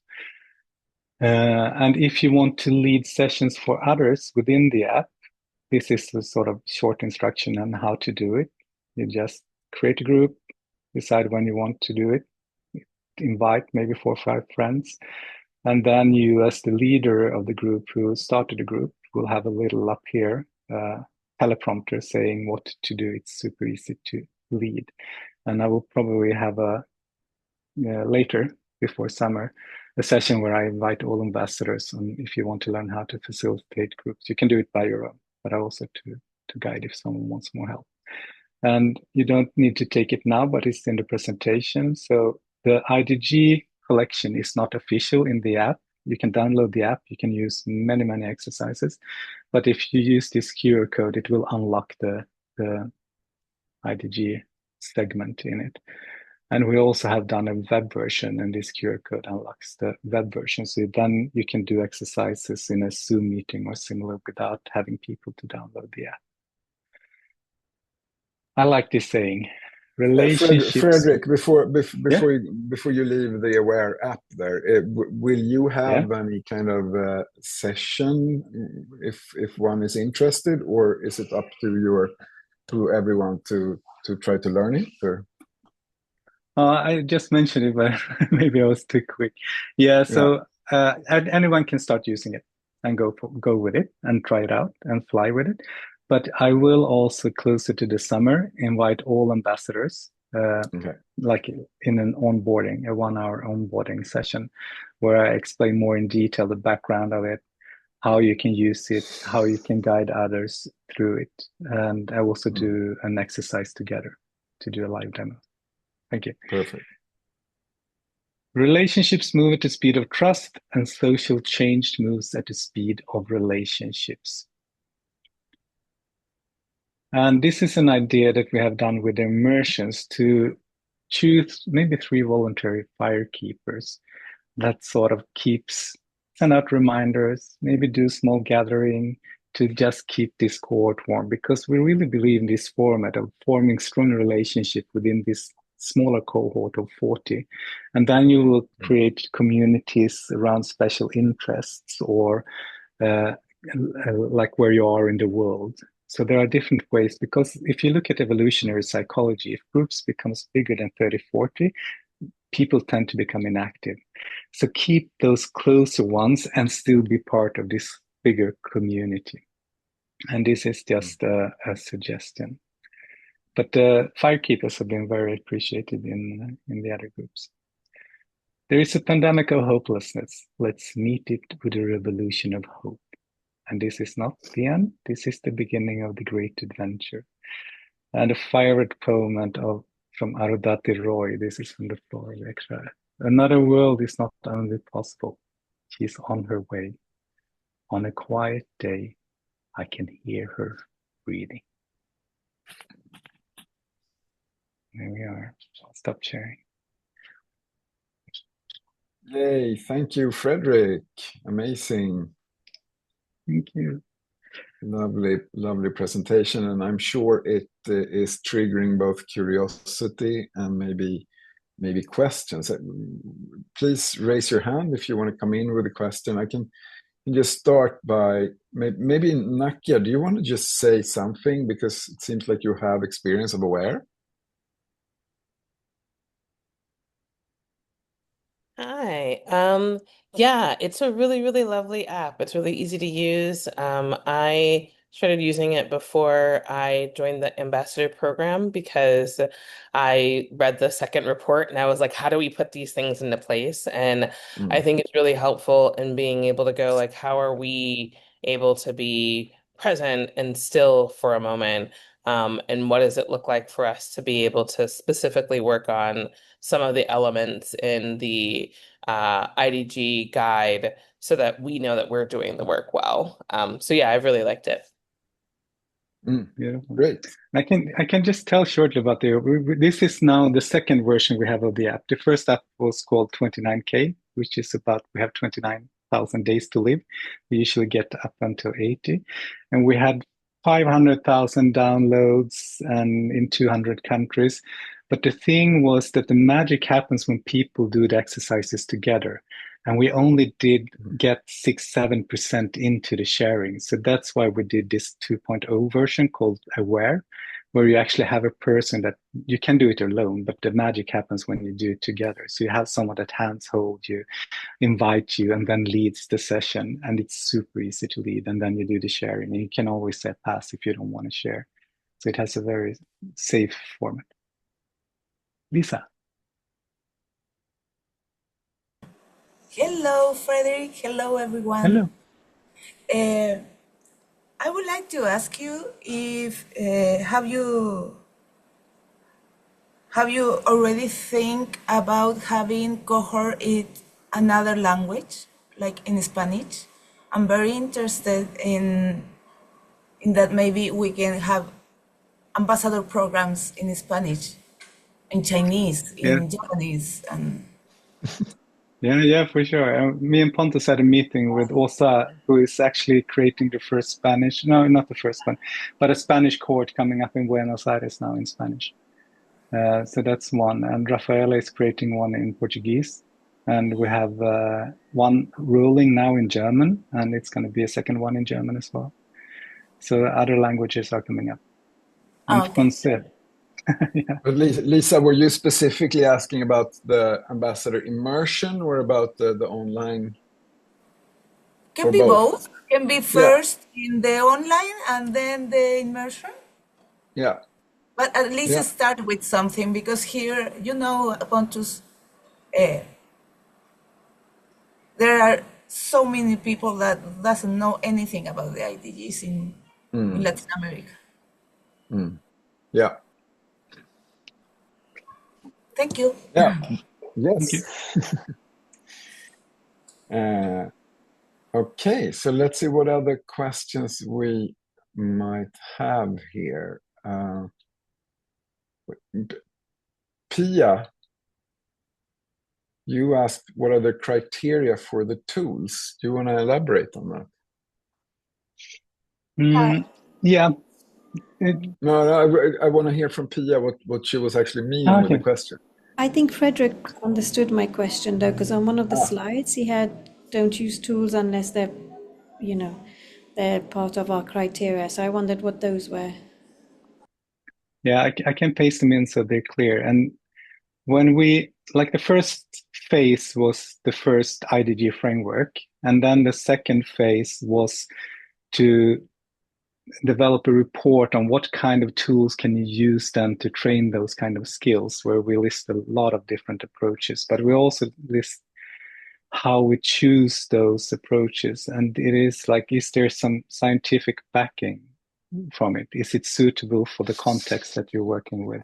And if you want to lead sessions for others within the app, this is a sort of short instruction on how to do it. You just create a group, decide when you want to do it, invite maybe 4 or 5 friends, and then you, as the leader of the group who started the group, will have a little up here teleprompter saying what to do. It's super easy to lead. And I will probably have a later, before summer, a session where I invite all ambassadors. And if you want to learn how to facilitate groups, you can do it by your own, but also to guide if someone wants more help. And you don't need to take it now, but it's in the presentation. So the IDG collection is not official in the app. You can download the app. You can use many, many exercises. But if you use this QR code, it will unlock the IDG segment in it. And we also have done a web version, and this QR code unlocks the web version. So then you can do exercises in a Zoom meeting or similar without having people to download the app. I like this saying, relationships. Fredrik, before you leave the Aware app there, will you have any kind of session if one is interested, or is it up to everyone to try to learn it? Or? I just mentioned it, but maybe I was too quick. So anyone can start using it and go with it and try it out and fly with it. But I will also, closer to the summer, invite all ambassadors, like in an onboarding, a 1-hour onboarding session, where I explain more in detail the background of it, how you can use it, how you can guide others through it. And I also do an exercise together to do a live demo. Thank you. Perfect. Relationships move at the speed of trust, and social change moves at the speed of relationships. And this is an idea that we have done with immersions to choose maybe 3 voluntary firekeepers that sort of send out reminders, maybe do small gathering to just keep this cohort warm, because we really believe in this format of forming strong relationship within this smaller cohort of 40. And then you will create communities around special interests or like where you are in the world. So there are different ways, because if you look at evolutionary psychology, if groups becomes bigger than 30, 40, people tend to become inactive. So keep those closer ones and still be part of this bigger community. And this is just a suggestion. But the firekeepers have been very appreciated in the other groups. There is a pandemic of hopelessness. Let's meet it with a revolution of hope. And this is not the end. This is the beginning of the great adventure. And a favorite poem from Arundhati Roy. This is from the floor of Extra. Another world is not only possible. She's on her way. On a quiet day, I can hear her breathing. There we are. I'll stop sharing. Yay, thank you, Fredrik. Amazing. Thank you. Lovely presentation, and I'm sure it is triggering both curiosity and maybe questions. Please raise your hand if you want to come in with a question. I can just start by maybe Nakia, do you want to just say something, because it seems like you have experience of Aware? Hi. Yeah, it's a really, really lovely app. It's really easy to use. I started using it before I joined the ambassador program because I read the second report and I was like, how do we put these things into place? And I think it's really helpful in being able to go like, how are we able to be present and still for a moment. And what does it look like for us to be able to specifically work on some of the elements in the IDG guide so that we know that we're doing the work well. So yeah, I've really liked it. Yeah, great. I can just tell shortly about this is now the second version we have of the app. The first app was called 29K, which is about we have 29,000 days to live. We usually get up until 80, and we had 500,000 downloads and in 200 countries. But the thing was that the magic happens when people do the exercises together. And we only did get 6-7% into the sharing. So that's why we did this 2.0 version called Aware, where you actually have a person that you can do it alone, but the magic happens when you do it together. So you have someone that hands hold you, invite you, and then leads the session. And it's super easy to lead. And then you do the sharing. And you can always say pass if you don't want to share. So it has a very safe format. Lisa. Hello, Fredrik. Hello, everyone. Hello. I would like to ask you if have you already think about having cohort in another language, like in Spanish? I'm very interested in that. Maybe we can have ambassador programs in Spanish, in Chinese, in Japanese, and. Yeah, for sure. Me and Pontus had a meeting with Osa, who is actually creating the first Spanish, no, not the first one, but a Spanish cohort coming up in Buenos Aires now in Spanish. So that's one. And Rafaela is creating one in Portuguese. And we have one rolling now in German, and it's going to be a second one in German as well. So other languages are coming up. And Okay. Yeah. But Lisa, were you specifically asking about the ambassador immersion or about the online? Can be both. Can be first in the online and then the immersion. Yeah. But at least start with something, because here, Pontus, there are so many people that doesn't know anything about the IDGs in Latin America. Yeah. Thank you. Yeah. Yes. Thank you. Okay, so let's see what other questions we might have here. Pia, you asked what are the criteria for the tools. Do you want to elaborate on that? Yeah. No, I want to hear from Pia what she was actually meaning with the question. I think Fredrik understood my question though, because on one of the slides he had don't use tools unless they're, they're part of our criteria. So I wondered what those were. Yeah, I can paste them in so they're clear. And when the first phase was the first IDG framework, and then the second phase was to develop a report on what kind of tools can you use then to train those kind of skills, where we list a lot of different approaches, but we also list how we choose those approaches. And it is like, is there some scientific backing from it? Is it suitable for the context that you're working with?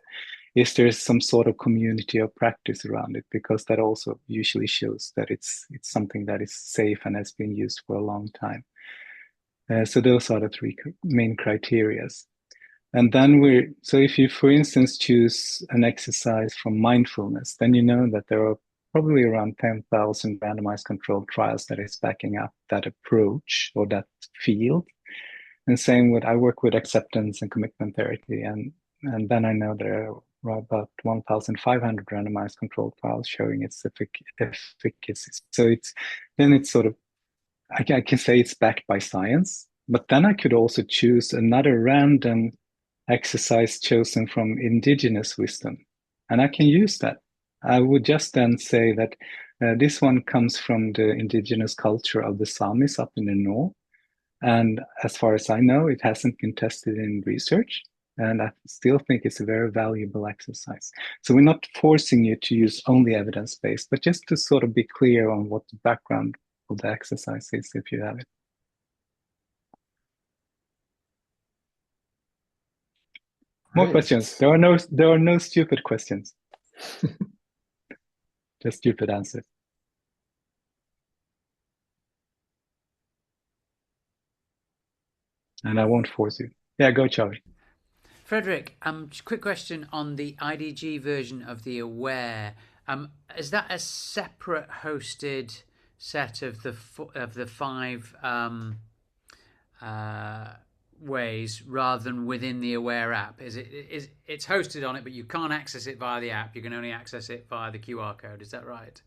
Is there some sort of community of practice around it? Because that also usually shows that it's something that is safe and has been used for a long time. So those are the three main criteria. And then so if you, for instance, choose an exercise from mindfulness, then you know that there are probably around 10,000 randomized controlled trials that is backing up that approach or that field. And same with, I work with acceptance and commitment therapy, and then I know there are about 1,500 randomized controlled trials showing its efficacy. So it's sort of, I can say it's backed by science, but then I could also choose another random exercise chosen from indigenous wisdom, and I can use that. I would just then say that this one comes from the indigenous culture of the Samis up in the north. And as far as I know, it hasn't been tested in research. And I still think it's a very valuable exercise. So we're not forcing you to use only evidence-based, but just to sort of be clear on what the background of the exercise is if you have it. More Great. questions. There are no stupid questions. Just stupid answers. And I won't force you. Yeah, go, Charlie. Fredrik, quick question on the IDG version of the Aware. Is that a separate hosted set of the five ways rather than within the Aware app? It's hosted on it, but you can't access it via the app. You can only access it via the QR code. Is that right?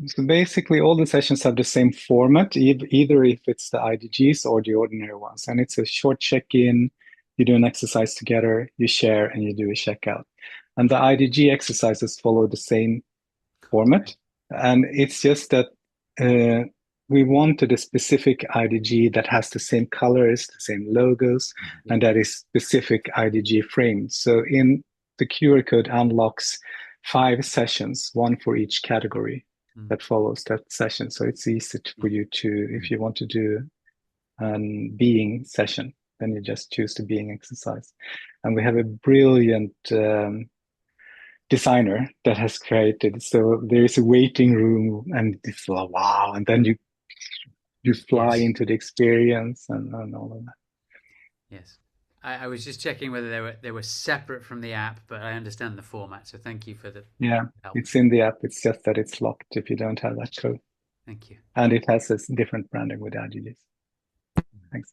So basically, all the sessions have the same format, either if it's the IDGs or the ordinary ones. And it's a short check-in, you do an exercise together, you share, and you do a checkout. And the IDG exercises follow the same format. And it's just that we wanted a specific IDG that has the same colors, the same logos, and that is specific IDG framed. So in the QR code unlocks 5 sessions, one for each category that follows that session. So it's easy for you to, if you want to do a being session, then you just choose the being exercise. And we have a brilliant designer that has created. So there is a waiting room, and it's like, wow, and then you fly into the experience and all of that. Yes. I was just checking whether they were separate from the app, but I understand the format. So thank you for the help. It's in the app. It's just that it's locked if you don't have that code. Thank you. And it has this different branding with IDGs. Thanks.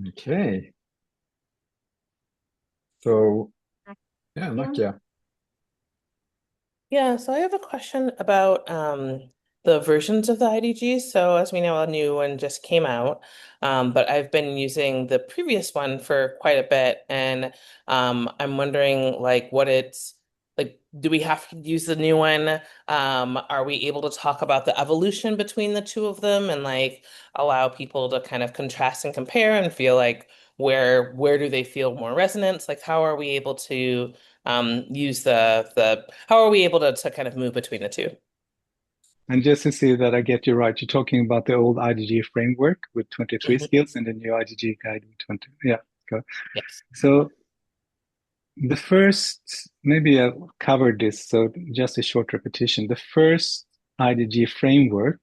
Okay. So, yeah, Nakia. Yeah, so I have a question about the versions of the IDGs. So as we know, a new one just came out, but I've been using the previous one for quite a bit, and I'm wondering like what it's like. Do we have to use the new one? Are we able to talk about the evolution between the two of them and like allow people to kind of contrast and compare and feel like where do they feel more resonance? Like how are we able to use how are we able to kind of move between the two? And just to see that I get you right, you're talking about the old IDG framework with 23 skills and the new IDG guide with 20. Yeah, go. Yes. So the first, maybe I covered this, so just a short repetition. The first IDG framework,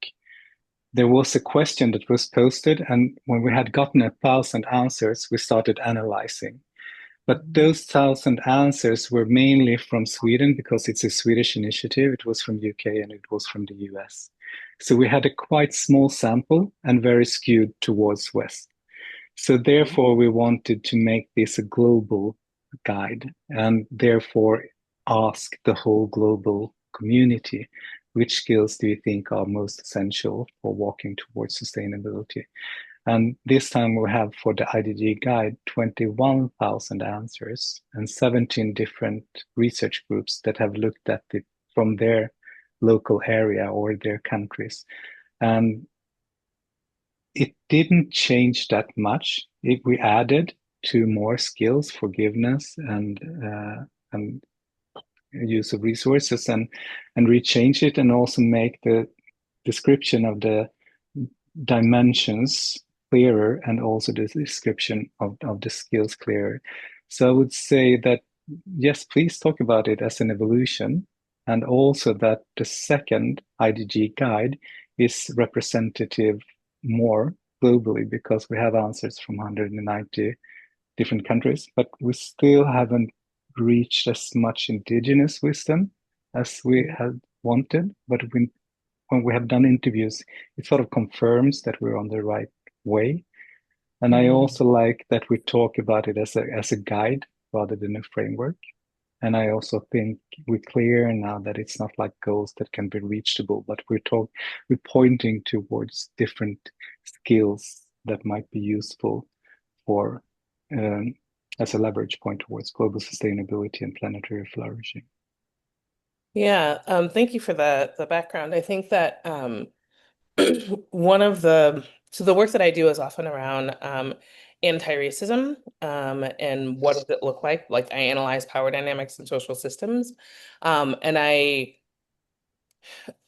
there was a question that was posted, and when we had gotten 1,000 answers, we started analyzing. But those 1,000 answers were mainly from Sweden because it's a Swedish initiative. It was from UK and it was from the US. So we had a quite small sample and very skewed towards West. So therefore, we wanted to make this a global guide and therefore ask the whole global community, which skills do you think are most essential for walking towards sustainability? And this time we have for the IDG guide 21,000 answers and 17 different research groups that have looked at it from their local area or their countries. And it didn't change that much. We added 2 more skills, forgiveness and use of resources, and rechange it and also make the description of the dimensions clearer and also the description of the skills clearer. So I would say that, yes, please talk about it as an evolution, and also that the second IDG guide is representative more globally because we have answers from 190 different countries, but we still haven't reached as much indigenous wisdom as we had wanted. But when we have done interviews, it sort of confirms that we're on the right way. And I also like that we talk about it as a guide rather than a framework. And I also think we're clear now that it's not like goals that can be reachable, but we're pointing towards different skills that might be useful for as a leverage point towards global sustainability and planetary flourishing. Yeah, thank you for the background. I think that one of the work that I do is often around anti-racism and what does it look like? Like I analyze power dynamics in social systems. And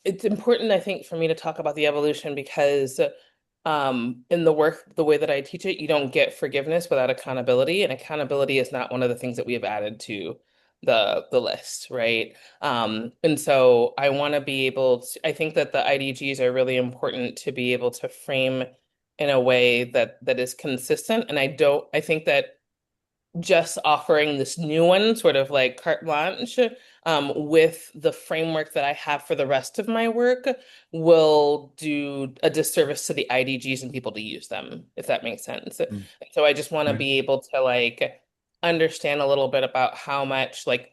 it's important, I think, for me to talk about the evolution because in the work, the way that I teach it, you don't get forgiveness without accountability, and accountability is not one of the things that we have added to the list, right? And so I want to be able to, I think that the IDGs are really important to be able to frame in a way that is consistent. And I think that just offering this new one, sort of like carte blanche, with the framework that I have for the rest of my work, will do a disservice to the IDGs and people to use them, if that makes sense. So I just want to be able to like understand a little bit about how much like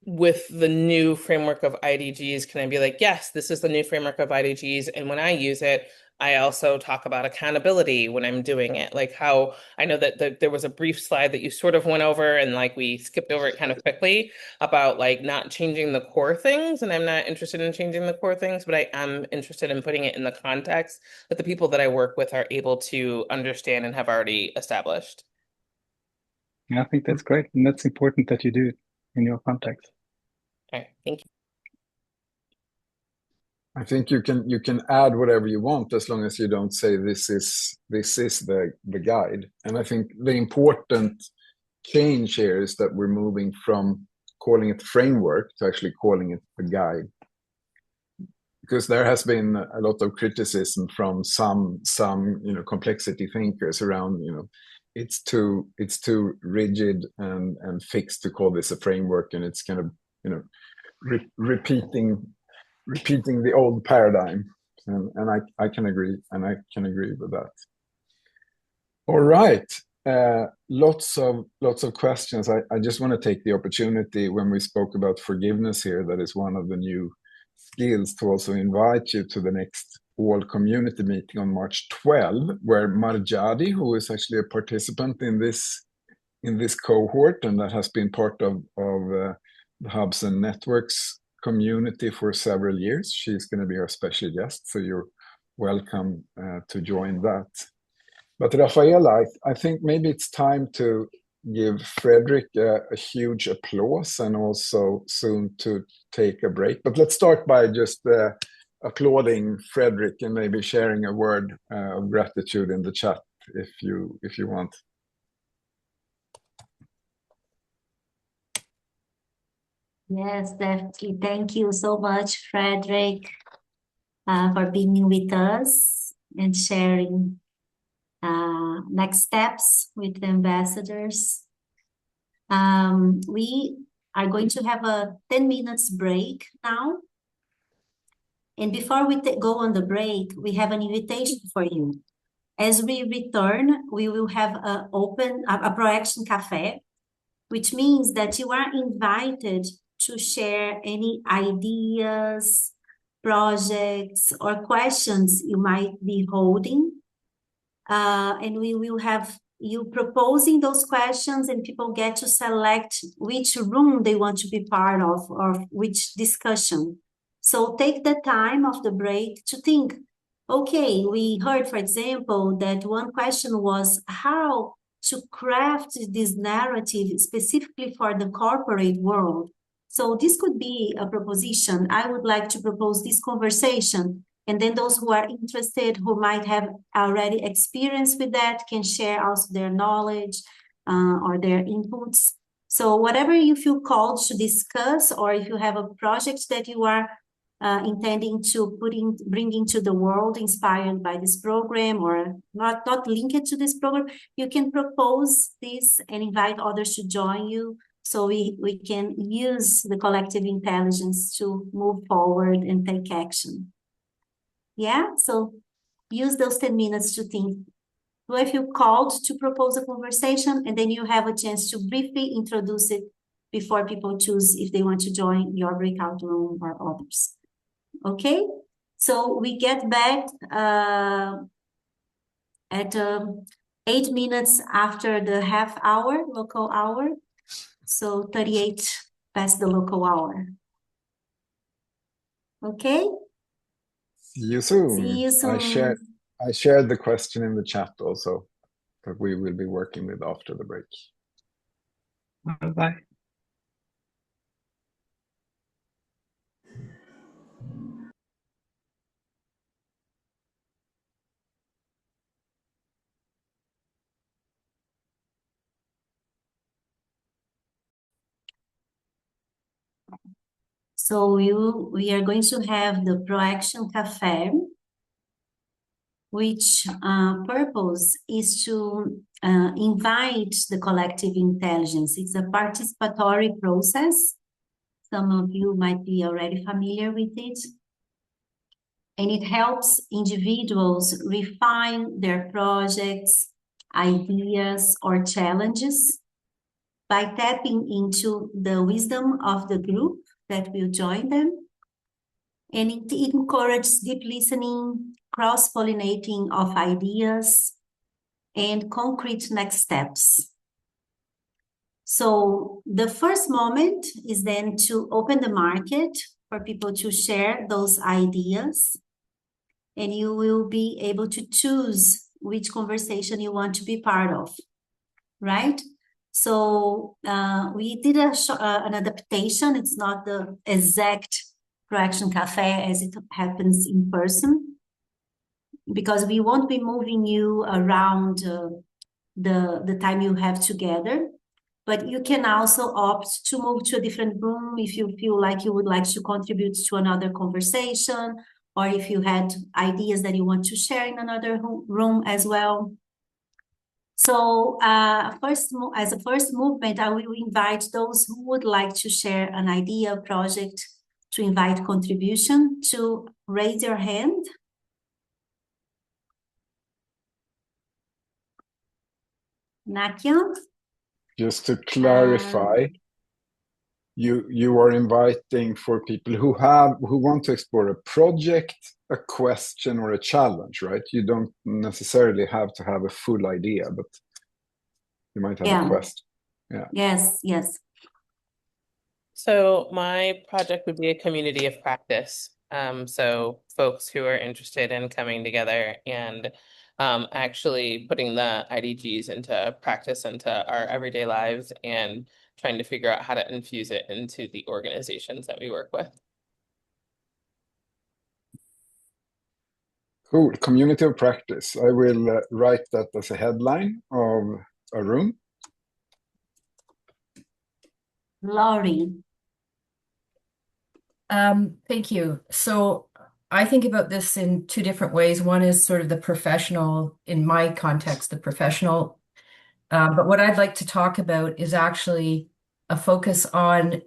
with the new framework of IDGs, can I be like, yes, this is the new framework of IDGs. And when I use it, I also talk about accountability when I'm doing it. Like how I know that there was a brief slide that you sort of went over and like we skipped over it kind of quickly about like not changing the core things. And I'm not interested in changing the core things, but I am interested in putting it in the context that the people that I work with are able to understand and have already established. Yeah, I think that's great. And that's important that you do it in your context. All right, thank you. I think you can add whatever you want as long as you don't say this is the guide. And I think the important change here is that we're moving from calling it framework to actually calling it a guide. Because there has been a lot of criticism from some complexity thinkers around it's too rigid and fixed to call this a framework, and it's kind of repeating the old paradigm, and I can agree with that. All right, lots of questions. I just want to take the opportunity, when we spoke about forgiveness here, that is one of the new skills, to also invite you to the next all community meeting on March 12, where Marjadi, who is actually a participant in this cohort and that has been part of the Hubs and Networks community for several years, she's going to be our special guest, so you're welcome to join that. But Rafaela, I think maybe it's time to give Fredrik a huge applause, and also soon to take a break. But let's start by just applauding Fredrik and maybe sharing a word of gratitude in the chat if you want. Yes, definitely. Thank you so much, Fredrik, for being with us and sharing next steps with the ambassadors. We are going to have a 10 minutes break now. And before we go on the break, we have an invitation for you. As we return, we will have a ProAction Café, which means that you are invited to share any ideas, projects, or questions you might be holding. And we will have you proposing those questions, and people get to select which room they want to be part of or which discussion. So take the time of the break to think, okay, we heard, for example, that one question was how to craft this narrative specifically for the corporate world. So this could be a proposition. I would like to propose this conversation. And then those who are interested, who might have already experience with that, can share also their knowledge or their inputs. So whatever you feel called to discuss, or if you have a project that you are intending to bring into the world inspired by this program, or not linked to this program, you can propose this and invite others to join you, so we can use the collective intelligence to move forward and take action. Yeah, so use those 10 minutes to think. Do I feel called to propose a conversation? And then you have a chance to briefly introduce it before people choose if they want to join your breakout room or others. Okay, so we get back at 8 minutes after the half hour, local hour. So 38 past the local hour. Okay? See you soon. See you soon. I shared the question in the chat also, that we will be working with after the break. Bye. So we are going to have the Proaction Café, which purpose is to invite the collective intelligence. It's a participatory process. Some of you might be already familiar with it. And it helps individuals refine their projects, ideas, or challenges by tapping into the wisdom of the group that will join them. And it encourages deep listening, cross-pollinating of ideas, and concrete next steps. So the first moment is then to open the market for people to share those ideas, and you will be able to choose which conversation you want to be part of, right? So we did an adaptation. It's not the exact Proaction Café as it happens in person, because we won't be moving you around the time you have together. But you can also opt to move to a different room if you feel like you would like to contribute to another conversation, or if you had ideas that you want to share in another room as well. So as a first movement, I will invite those who would like to share an idea, project, to invite contribution, to raise your hand. Nakia? Just to clarify, you are inviting for people who want to explore a project, a question, or a challenge, right? You don't necessarily have to have a full idea, but you might have a question. Yeah. Yes. So my project would be a community of practice. So folks who are interested in coming together and actually putting the IDGs into practice, into our everyday lives, and trying to figure out how to infuse it into the organizations that we work with. Cool. Community of practice. I will write that as a headline of a room. Laurie. Thank you. So I think about this in two different ways. One is sort of the professional, in my context, the professional. But what I'd like to talk about is actually a focus on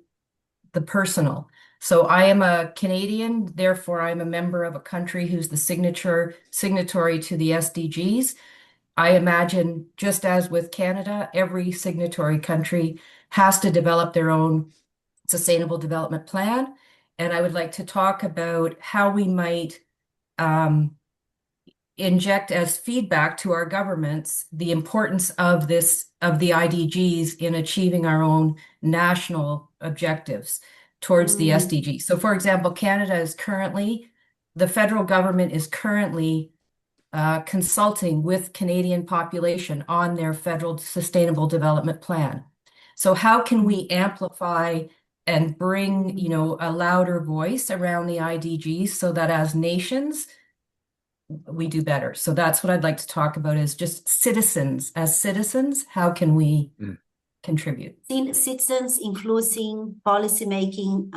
the personal. So I am a Canadian, therefore I'm a member of a country who's the signatory to the SDGs. I imagine, just as with Canada, every signatory country has to develop their own sustainable development plan. And I would like to talk about how we might inject as feedback to our governments the importance of the IDGs in achieving our own national objectives towards the SDGs. So for example, the federal government is currently consulting with Canadian population on their federal sustainable development plan. So how can we amplify and bring, a louder voice around the IDGs so that as nations, we do better? So that's what I'd like to talk about, is just citizens. As citizens, how can we contribute? Citizens influencing policy making,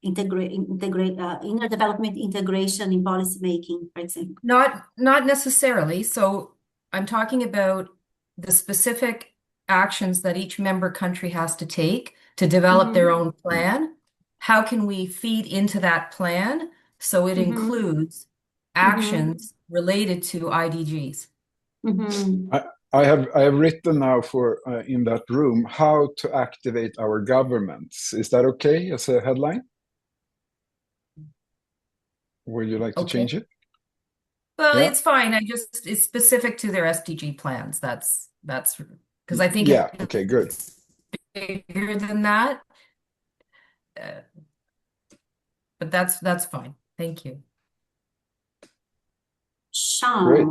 inner development integration in policy making, for example. Not necessarily. So I'm talking about the specific actions that each member country has to take to develop their own plan. How can we feed into that plan so it includes actions related to IDGs? I have written now for in that room how to activate our governments. Is that okay as a headline? Would you like to change it? Well, it's fine. It's specific to their SDG plans. That's because I think okay, good. Bigger than that. But that's fine. Thank you. Sean. Great.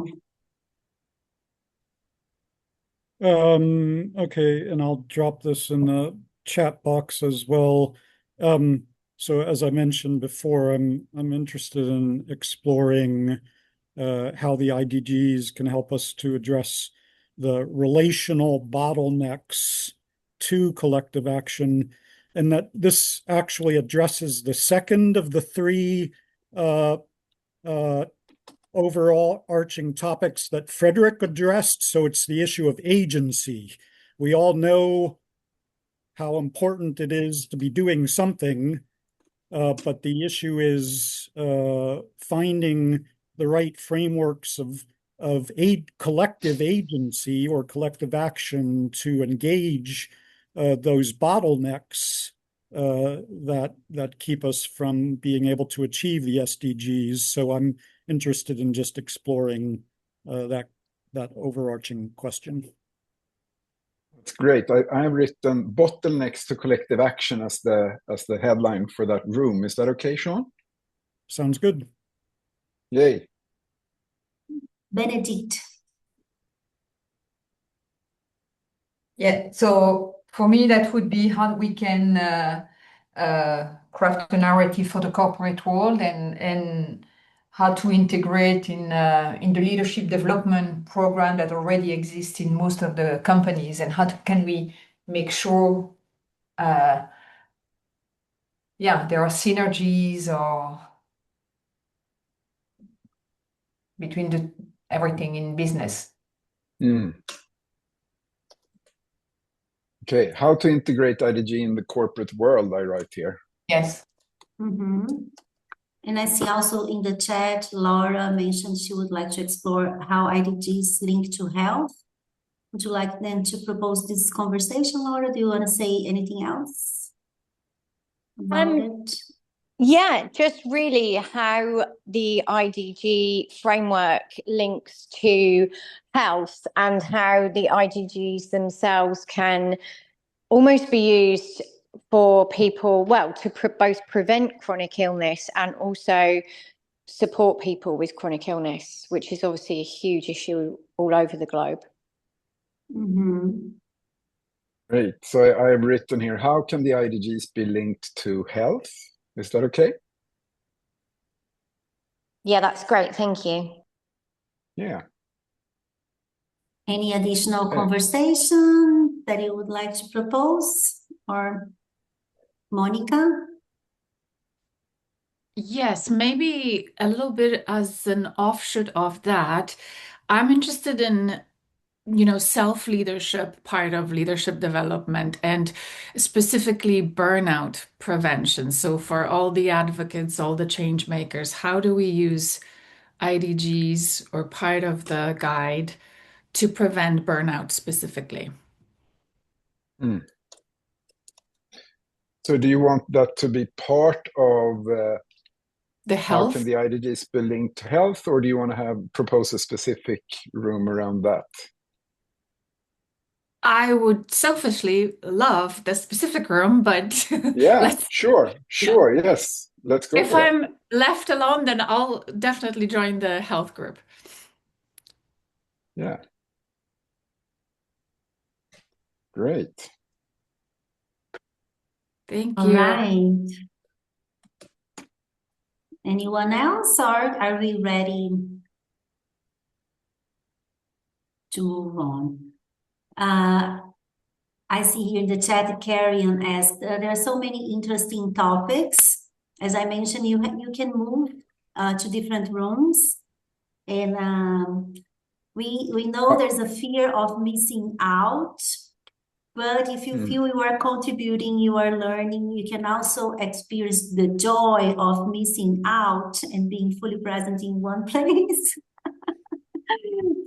Okay, and I'll drop this in the chat box as well. So as I mentioned before, I'm interested in exploring how the IDGs can help us to address the relational bottlenecks to collective action. and that this actually addresses the second of the three overall arching topics that Fredrik addressed. So it's the issue of agency. We all know how important it is to be doing something, but the issue is finding the right frameworks of collective agency or collective action to engage those bottlenecks that keep us from being able to achieve the SDGs. So I'm interested in just exploring that overarching question. That's great. I have written bottlenecks to collective action as the headline for that room. Is that okay, Sean? Sounds good. Yay. Benedict. Yeah, so for me, that would be how we can craft a narrative for the corporate world and how to integrate in the leadership development program that already exists in most of the companies, and can we make sure there are synergies or between everything in business. Okay, how to integrate IDG in the corporate world, I write here. Yes. And I see also in the chat, Laura mentioned she would like to explore how IDGs link to health. Would you like then to propose this conversation, Laura? Do you want to say anything else about it? Yeah, just really how the IDG framework links to health and how the IDGs themselves can almost be used for people, well, to both prevent chronic illness and also support people with chronic illness, which is obviously a huge issue all over the globe. Great. So I have written here, how can the IDGs be linked to health? Is that okay? Yeah, that's great. Thank you. Yeah. Any additional conversation that you would like to propose? Or Monica? Yes, maybe a little bit as an offshoot of that. I'm interested in self-leadership, part of leadership development, and specifically burnout prevention. So for all the advocates, all the change makers, how do we use IDGs or part of the guide to prevent burnout specifically? So do you want that to be part of the how health? Can the IDGs be linked to health, or do you want to propose a specific room around that? I would selfishly love the specific room, but yeah, sure, yes. Let's go if for I'm that. left alone, then I'll definitely join the health group. Yeah. Great. Thank All you. right. Anyone else, or are we ready to move on? I see here in the chat, Carrion asked, there are so many interesting topics. As I mentioned, you can move to different rooms. And we know there's a fear of missing out. But if you feel you are contributing, you are learning, you can also experience the joy of missing out and being fully present in one place.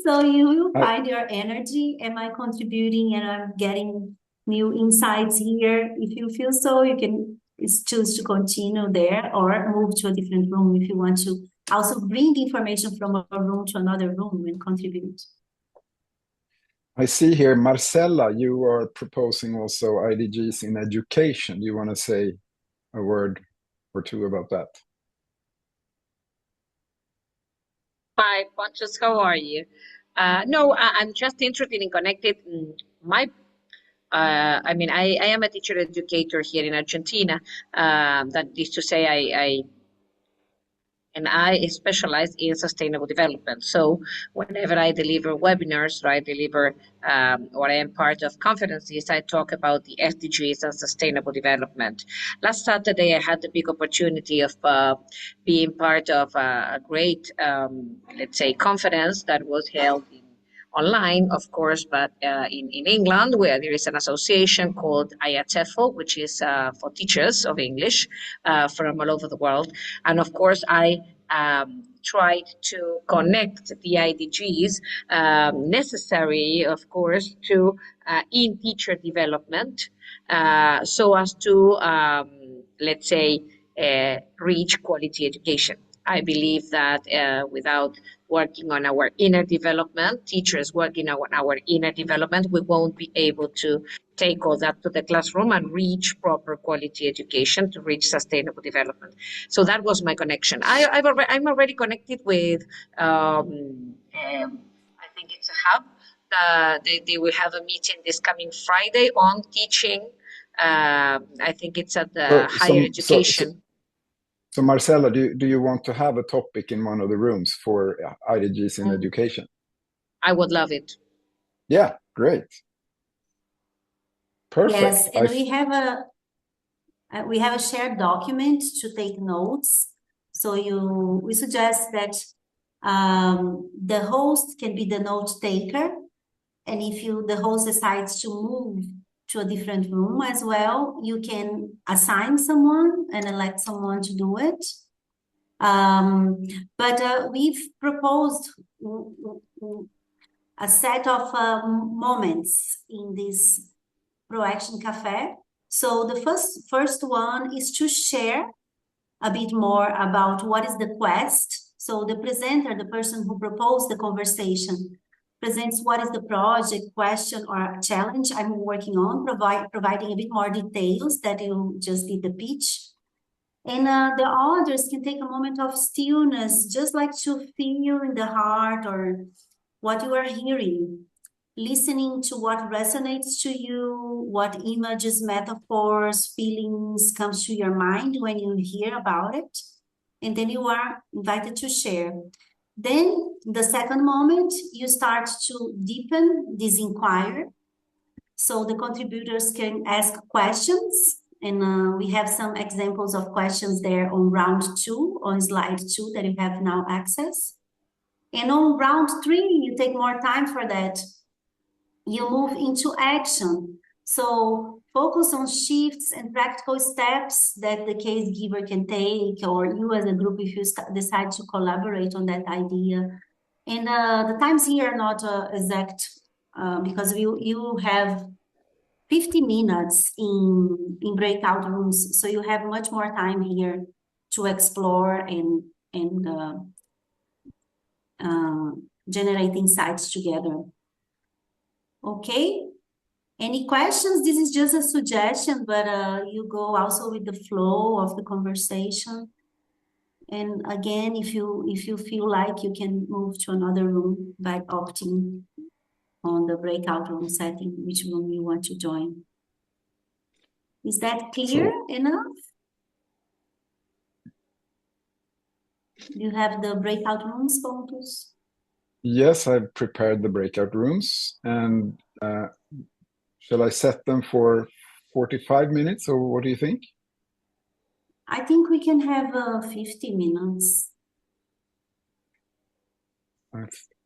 So you will find your energy. Am I contributing and I'm getting new insights here? If you feel so, you can choose to continue there or move to a different room if you want to also bring information from a room to another room and contribute. I see here, Marcella, you are proposing also IDGs in education. Do you want to say a word or two about that? Hi, Ponchos, how are you? No, I'm just interested in connected. I mean, I am a teacher educator here in Argentina. That is to say, and I specialize in sustainable development. So whenever I deliver webinars, or I deliver, or I am part of conferences, I talk about the SDGs and sustainable development. Last Saturday, I had the big opportunity of being part of a great, let's say, conference that was held online, of course, but in England, where there is an association called IATEFL, which is for teachers of English from all over the world. And of course, I tried to connect the IDGs necessary, of course, to in teacher development, so as to, let's say, reach quality education. I believe that without working on our inner development, teachers working on our inner development, we won't be able to take all that to the classroom and reach proper quality education to reach sustainable development. So that was my connection. I'm already connected with, I think it's a hub. They will have a meeting this coming Friday on teaching. I think it's at the higher education. So Marcella, do you want to have a topic in one of the rooms for IDGs in education? I would love it. Yeah, great. Perfect. Yes, and we have a shared document to take notes. So we suggest that the host can be the note taker, and if the host decides to move to a different room as well, you can assign someone and elect someone to do it. But we've proposed a set of moments in this ProAction Café. So the first one is to share a bit more about what is the quest. So the presenter, the person who proposed the conversation, presents what is the project, question, or challenge I'm working on, providing a bit more details that you just did the pitch. And the others can take a moment of stillness, just like to feel in the heart or what you are hearing, listening to what resonates to you, what images, metaphors, feelings comes to your mind when you hear about it. And then you are invited to share. Then the second moment, you start to deepen this inquiry. So the contributors can ask questions. And we have some examples of questions there on round 2, on slide 2 that you have now access. And on round 3, you take more time for that. You move into action. So focus on shifts and practical steps that the case giver can take, or you as a group if you decide to collaborate on that idea. And the times here are not exact because you have 50 minutes in breakout rooms, so you have much more time here to explore and generate insights together. Okay, any questions? This is just a suggestion, but you go also with the flow of the conversation. And again, if you feel like you can move to another room by opting on the breakout room setting, which room you want to join. Is that clear enough? Do you have the breakout rooms, Pontus? Yes, I've prepared the breakout rooms. And shall I set them for 45 minutes, or what do you think? I think we can have 50 minutes.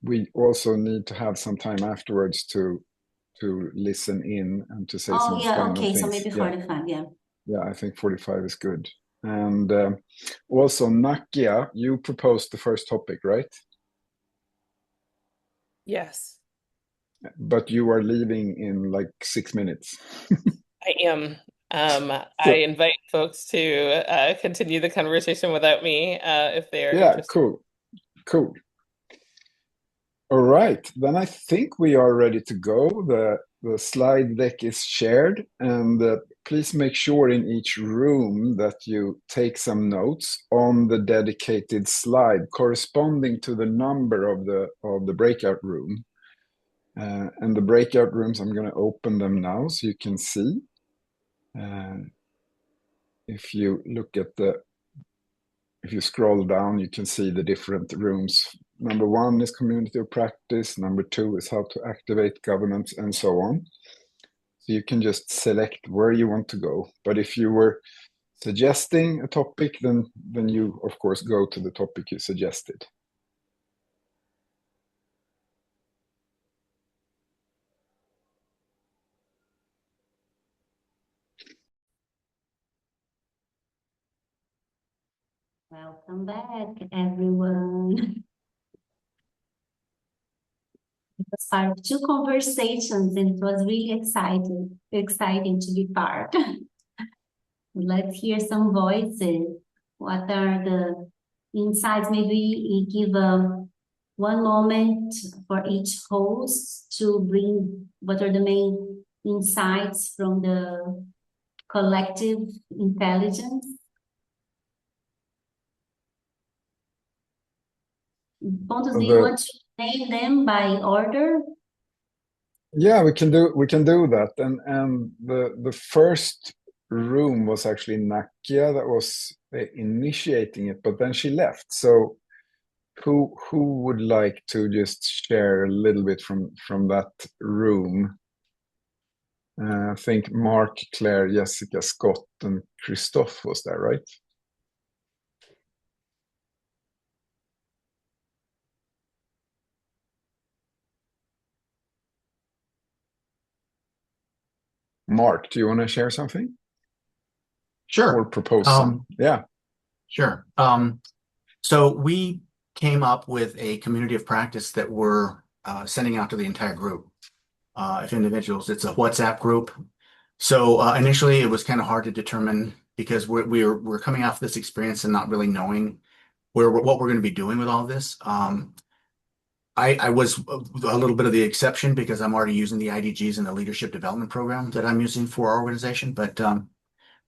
We also need to have some time afterwards to listen in and to say some final things. So maybe 45, yeah. Yeah, I think 45 is good. And also, Nakia, you proposed the first topic, right? Yes. But you are leaving in like 6 minutes. I am. I invite folks to continue the conversation without me if they are interested. Cool. All right, then I think we are ready to go. The slide deck is shared, and please make sure in each room that you take some notes on the dedicated slide corresponding to the number of the breakout room. And the breakout rooms, I'm going to open them now so you can see. If you look at if you scroll down, you can see the different rooms. Number 1 is community of practice. Number 2 is how to activate governance, and so on. So you can just select where you want to go. But if you were suggesting a topic, then you, of course, go to the topic you suggested. Welcome back, everyone. It was part of 2 conversations, and it was really exciting to be part. Let's hear some voices. What are the insights? Maybe give one moment for each host to bring what are the main insights from the collective intelligence. Pontus, do you want to name them by order? Yeah, we can do that. And the first room was actually Nakia that was initiating it, but then she left. So who would like to just share a little bit from that room? I think Mark, Claire, Jessica, Scott, and Christoph was there, right? Mark, do you want to share something? Sure. Or propose some? Yeah. Sure. So we came up with a community of practice that we're sending out to the entire group of individuals. It's a WhatsApp group. So initially it was kind of hard to determine because we're coming off this experience and not really knowing what we're going to be doing with all of this. I was a little bit of the exception because I'm already using the IDGs in the leadership development program that I'm using for our organization. But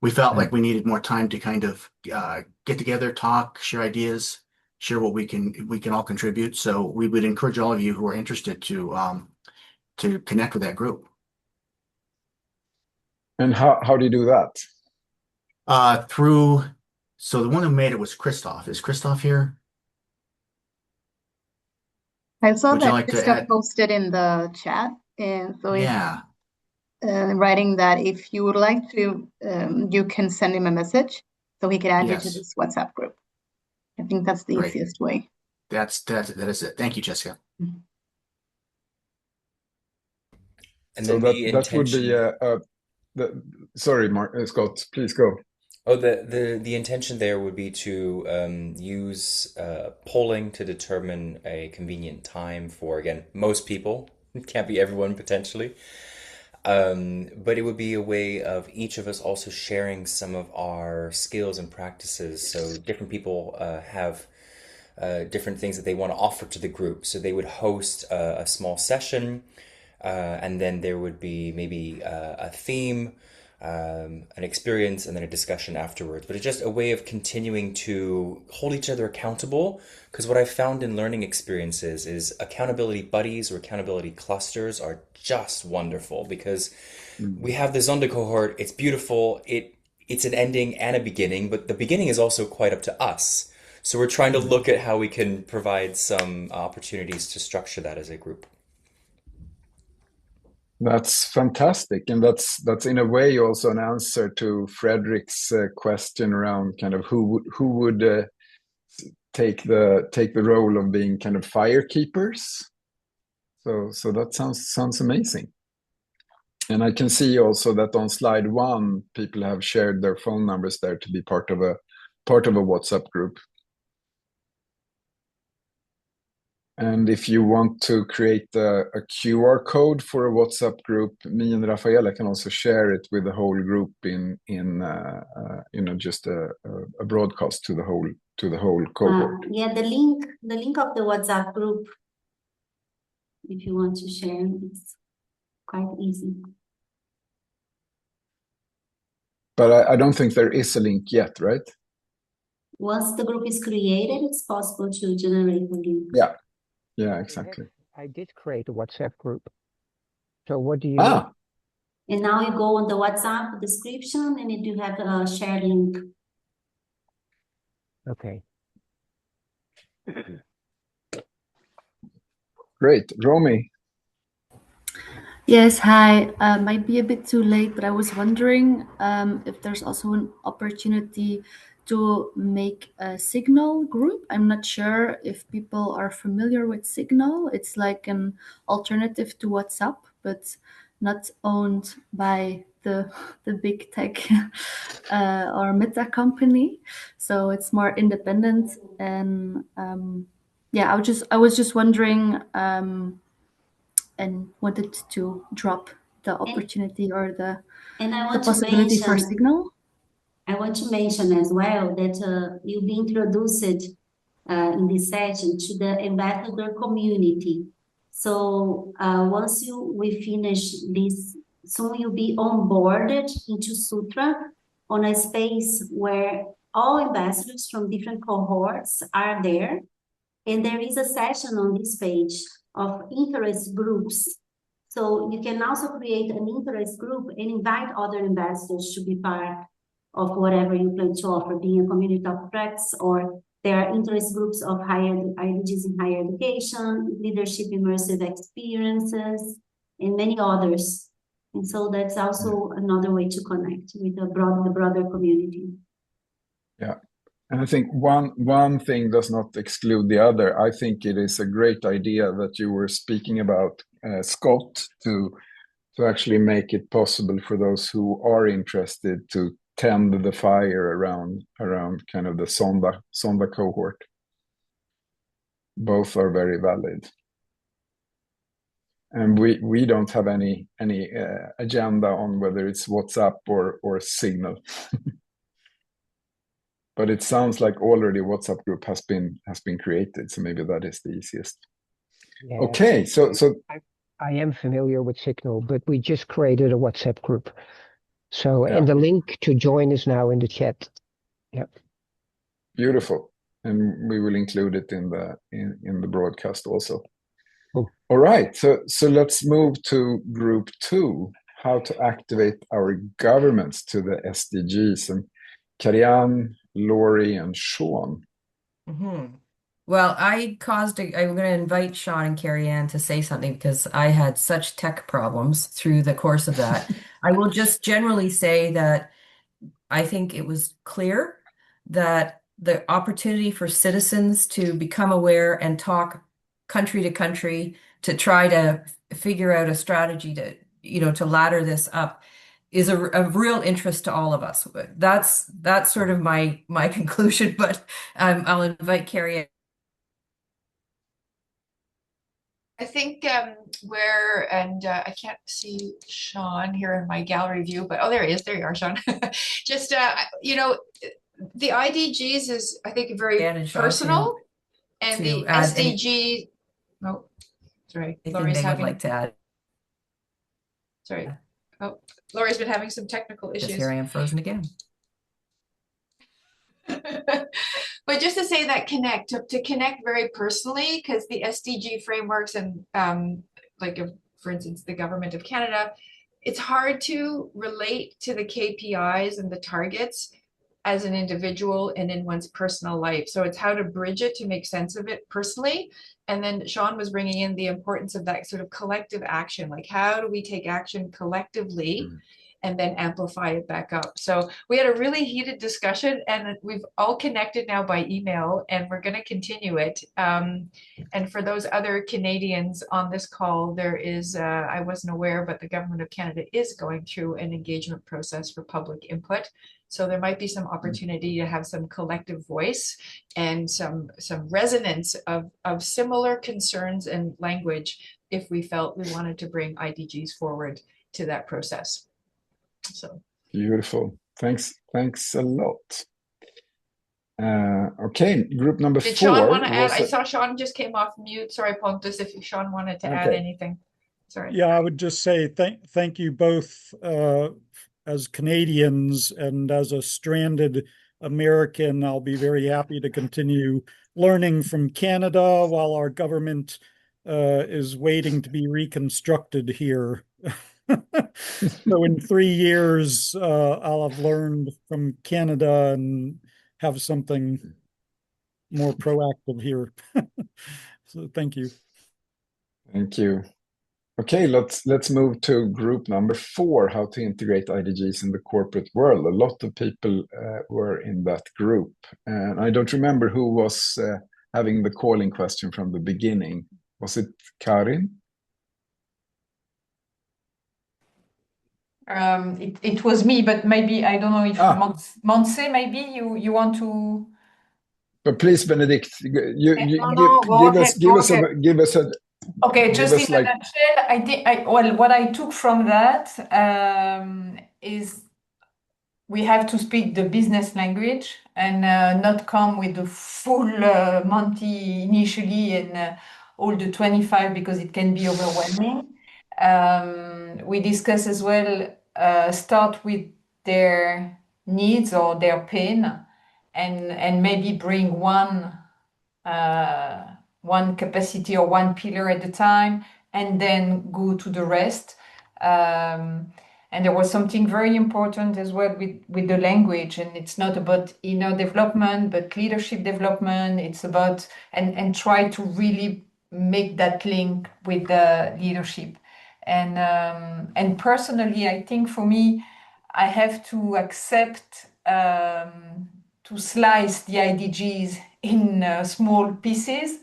we felt like we needed more time to kind of get together, talk, share ideas, share what we can all contribute. So we would encourage all of you who are interested to connect with that group. And how do you do that? So the one who made it was Christoph. Is Christoph here? I saw Would you that like to Krista add? posted in the chat, and so Yeah. writing that if you would like to, you can send him a message so he can add you to Yes. this WhatsApp group. I think that's the Great. easiest way. That is it. Thank you, Jessica. So And then that the that would be intention. sorry, Mark, Scott, please go. Oh, the intention there would be to use polling to determine a convenient time for, again, most people. It can't be everyone potentially. But it would be a way of each of us also sharing some of our skills and practices. So different people have different things that they want to offer to the group. So they would host a small session, and then there would be maybe a theme, an experience, and then a discussion afterwards. But it's just a way of continuing to hold each other accountable. Because what I've found in learning experiences is accountability buddies or accountability clusters are just wonderful because we have the Zonda cohort. It's beautiful. It's an ending and a beginning, but the beginning is also quite up to us. So we're trying to look at how we can provide some opportunities to structure that as a group. That's fantastic, and that's in a way also an answer to Fredrik's question around kind of who would take the role of being kind of fire keepers. So that sounds amazing. And I can see also that on slide 1, people have shared their phone numbers there to be part of a WhatsApp group. And if you want to create a QR code for a WhatsApp group, me and Rafaela can also share it with the whole group in just a broadcast to the whole cohort. Yeah, the link of the WhatsApp group, if you want to share, it's quite easy. But I don't think there is a link yet, right? Once the group is created, it's possible to generate a link. Yeah, exactly. I did create a WhatsApp group. So what do you... And now you go on the WhatsApp description and you have a share link. Okay. Great. Romy. Yes, hi. Might be a bit too late, but I was wondering if there's also an opportunity to make a Signal group. I'm not sure if people are familiar with Signal. It's like an alternative to WhatsApp, but not owned by the big tech or Meta company. So it's more independent. And yeah, I was just wondering. And wanted to drop the opportunity or the possibility for Signal. I want to mention as well that you'll be introduced in this session to the ambassador community. So once we finish this, soon you'll be onboarded into Sutra on a space where all ambassadors from different cohorts are there. And there is a session on this page of interest groups. So you can also create an interest group and invite other ambassadors to be part of whatever you plan to offer, being a community of practice, or there are interest groups of higher IDGs in higher education, leadership immersive experiences, and many others. And so that's also another way to connect with the broader community. Yeah. And I think one thing does not exclude the other. I think it is a great idea that you were speaking about, Scott, to actually make it possible for those who are interested to tend the fire around kind of the Zonda cohort. Both are very valid. And we don't have any agenda on whether it's WhatsApp or Signal. But it sounds like already WhatsApp group has been created, so maybe that is the easiest. Yes. Okay, so I am familiar with Signal, but we just created a WhatsApp group. So, yeah. And the link to join is now in the chat. Yeah. Beautiful, and we will include it in the broadcast also. Cool. All right, so let's move to group 2, how to activate our governments to the SDGs, and Karianne, Laurie, and Sean. Mm-hmm. Well, I'm going to invite Sean and Carrie-Anne to say something because I had such tech problems through the course of that. I will just generally say that I think it was clear that the opportunity for citizens to become aware and talk country to country to try to figure out a strategy to ladder this up is a real interest to all of us. That's sort of my conclusion, but I'll invite Carrie. I think I can't see Sean here in my gallery view, but there he is. There you are, Sean. Just the IDGs is, I think, very personal, and the SDG. Oh, sorry, Laurie's would like to add. Sorry. Oh, Laurie's been having some technical issues. Yes, here I am frozen again. But just to say that to connect very personally, because the SDG frameworks and for instance, the Government of Canada, it's hard to relate to the KPIs and the targets as an individual and in one's personal life. So it's how to bridge it to make sense of it personally. And then Sean was bringing in the importance of that sort of collective action, like how do we take action collectively and then amplify it back up. So we had a really heated discussion, and we've all connected now by email, and we're going to continue it. And for those other Canadians on this call, there is, I wasn't aware, but the Government of Canada is going through an engagement process for public input. So there might be some opportunity to have some collective voice and some resonance of similar concerns and language if we felt we wanted to bring IDGs forward to that process. So beautiful. Thanks a lot. Okay, group number 4. Did Sean want to add? I saw Sean just came off mute. Sorry, Pontus, if Sean wanted to add anything. Sorry. Yeah, I would just say thank you both as Canadians, and as a stranded American, I'll be very happy to continue learning from Canada while our government is waiting to be reconstructed here. So in 3 years, I'll have learned from Canada and have something more proactive here. So thank you. Thank you. Okay, let's move to group number 4, how to integrate IDGs in the corporate world. A lot of people were in that group. And I don't remember who was having the calling question from the beginning. Was it Karin? It was me, but maybe, I don't know if Montse, maybe you want to... But please, Benedict, you give us a Okay, just in a like... nutshell, well, what I took from that is we have to speak the business language and not come with the full Monty initially and all the 25 because it can be overwhelming. We discuss as well, start with their needs or their pain and maybe bring one capacity or one pillar at a time, and then go to the rest. And there was something very important as well with the language, and it's not about inner development, but leadership development. It's about, and try to really make that link with the leadership. And personally, I think for me, I have to accept to slice the IDGs in small pieces,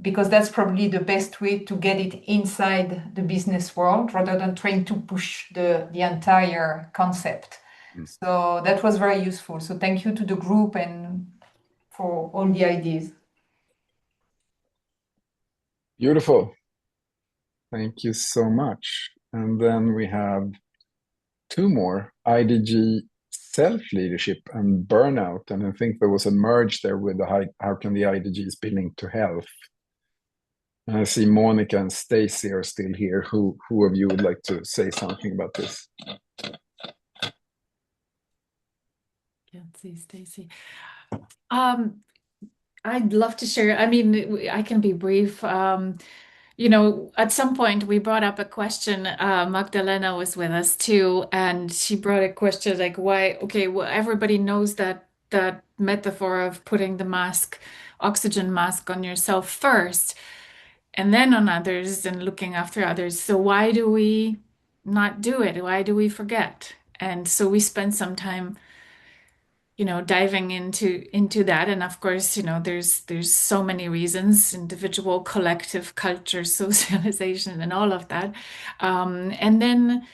because that's probably the best way to get it inside the business world rather than trying to push the entire concept. So that was very useful. So thank you to the group and for all the ideas. Beautiful. Thank you so much. And then we have 2 more, IDG self-leadership and burnout. And I think there was a merge there with how can the IDGs be linked to health. And I see Monica and Stacy are still here. Who of you would like to say something about this? Can't see Stacy. I'd love to share. I mean, I can be brief. You know, at some point we brought up a question. Magdalena was with us too, and she brought a question like, why? Okay, well, everybody knows that metaphor of putting the oxygen mask on yourself first, and then on others, and looking after others. So why do we not do it? Why do we forget? And so we spent some time, you know, diving into that. And of course, you know, there's so many reasons: individual, collective, culture, socialization, and all of that. And then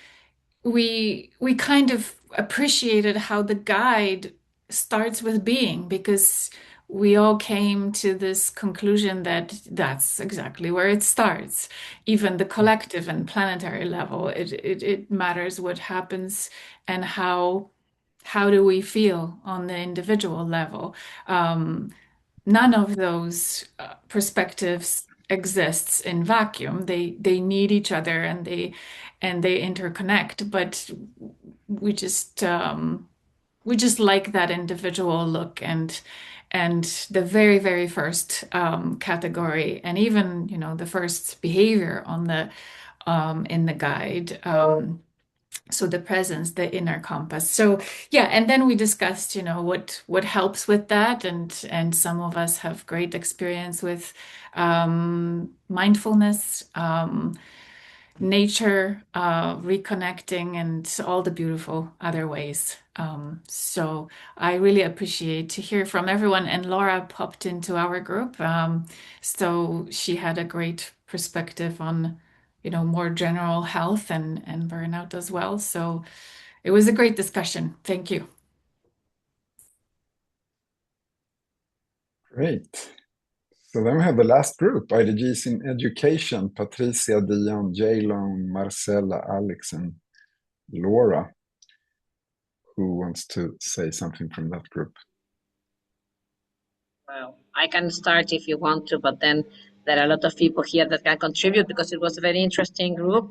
we kind of appreciated how the guide starts with being, because we all came to this conclusion that that's exactly where it starts. Even the collective and planetary level, it matters what happens and how do we feel on the individual level. None of those perspectives exists in vacuum. They need each other, and they interconnect. But we just like that individual look, and the very, very first category, and even, you know, the first behavior on the in the guide. So the presence, the inner compass. So yeah, and then we discussed, you know, what helps with that, and some of us have great experience with mindfulness, nature, reconnecting, and all the beautiful other ways. So I really appreciate to hear from everyone. And Laura popped into our group, so she had a great perspective on, you know, more general health and burnout as well. So it was a great discussion. Thank you. Great. So then we have the last group, IDGs in education: Patricia, Dion, Jaylon, Marcella, Alex, and Laura. Who wants to say something from that group? Well, I can start if you want to, but then there are a lot of people here that can contribute because it was a very interesting group.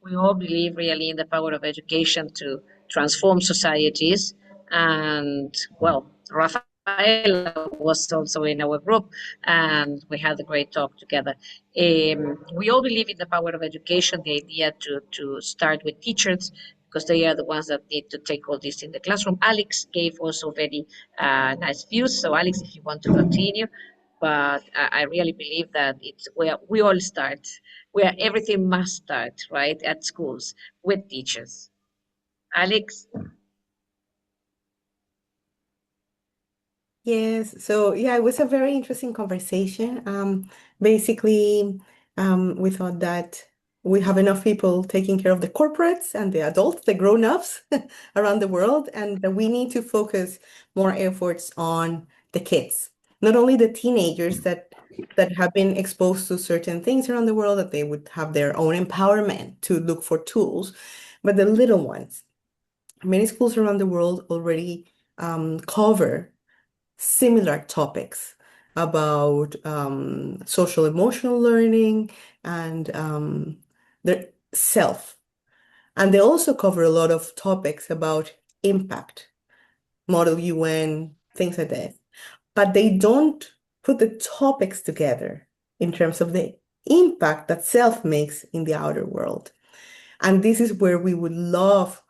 We all believe really in the power of education to transform societies. And well, Rafaela was also in our group, and we had a great talk together. We all believe in the power of education, the idea to start with teachers because they are the ones that need to take all this in the classroom. Alex gave also very nice views. So Alex, if you want to continue, but I really believe that it's where we all start, where everything must start, right, at schools with teachers. Alex? Yes, so yeah, it was a very interesting conversation. Basically, we thought that we have enough people taking care of the corporates and the adults, the grown-ups around the world, and that we need to focus more efforts on the kids, not only the teenagers that have been exposed to certain things around the world, that they would have their own empowerment to look for tools, but the little ones. Many schools around the world already cover similar topics about social emotional learning and their self. And they also cover a lot of topics about impact, Model UN, things like that. But they don't put the topics together in terms of the impact that self makes in the outer world. And this is where we would love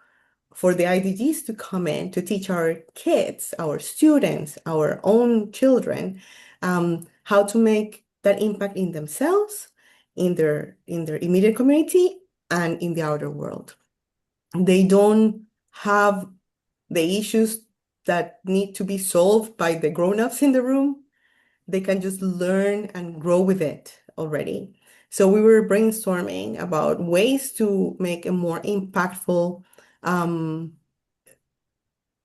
for the IDGs to come in to teach our kids, our students, our own children, how to make that impact in themselves, in their immediate community, and in the outer world. They don't have the issues that need to be solved by the grown-ups in the room. They can just learn and grow with it already. So we were brainstorming about ways to make a more impactful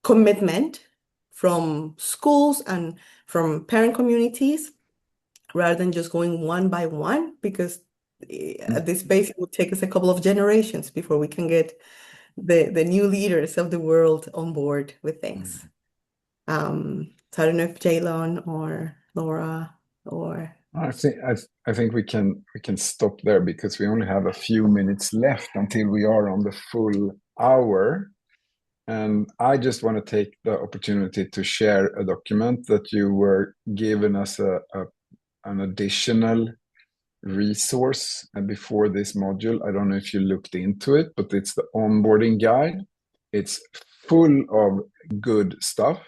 commitment from schools and from parent communities rather than just going one by one, because at this pace it would take us a couple of generations before we can get the new leaders of the world on board with things. So I don't know if Jaylon or Laura or I think we can stop there because we only have a few minutes left until we are on the full hour. And I just want to take the opportunity to share a document that you were given as an additional resource before this module. I don't know if you looked into it, but it's the onboarding guide. It's full of good stuff.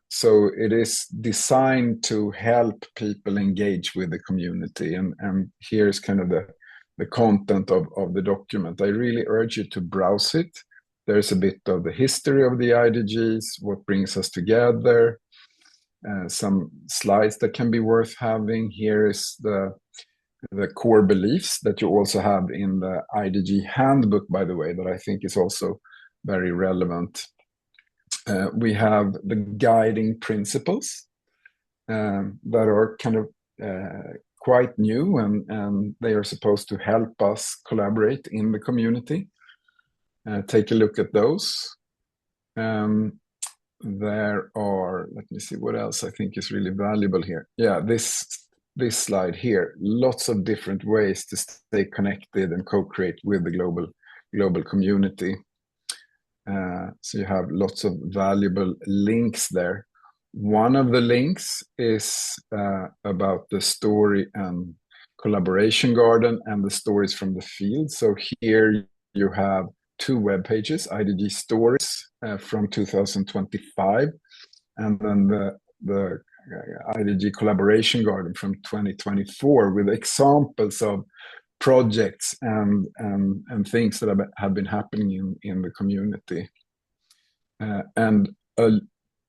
So it is designed to help people engage with the community. And here's kind of the content of the document. I really urge you to browse it. There's a bit of the history of the IDGs, what brings us together, some slides that can be worth having. Here is the core beliefs that you also have in the IDG handbook, by the way, that I think is also very relevant. We have the guiding principles that are kind of quite new, and they are supposed to help us collaborate in the community. Take a look at those. There are, let me see what else I think is really valuable here. Yeah, this slide here, lots of different ways to stay connected and co-create with the global community. So you have lots of valuable links there. One of the links is about the story and collaboration garden and the stories from the field. So here you have 2 web pages, IDG stories from 2025, and then the IDG collaboration garden from 2024 with examples of projects and things that have been happening in the community.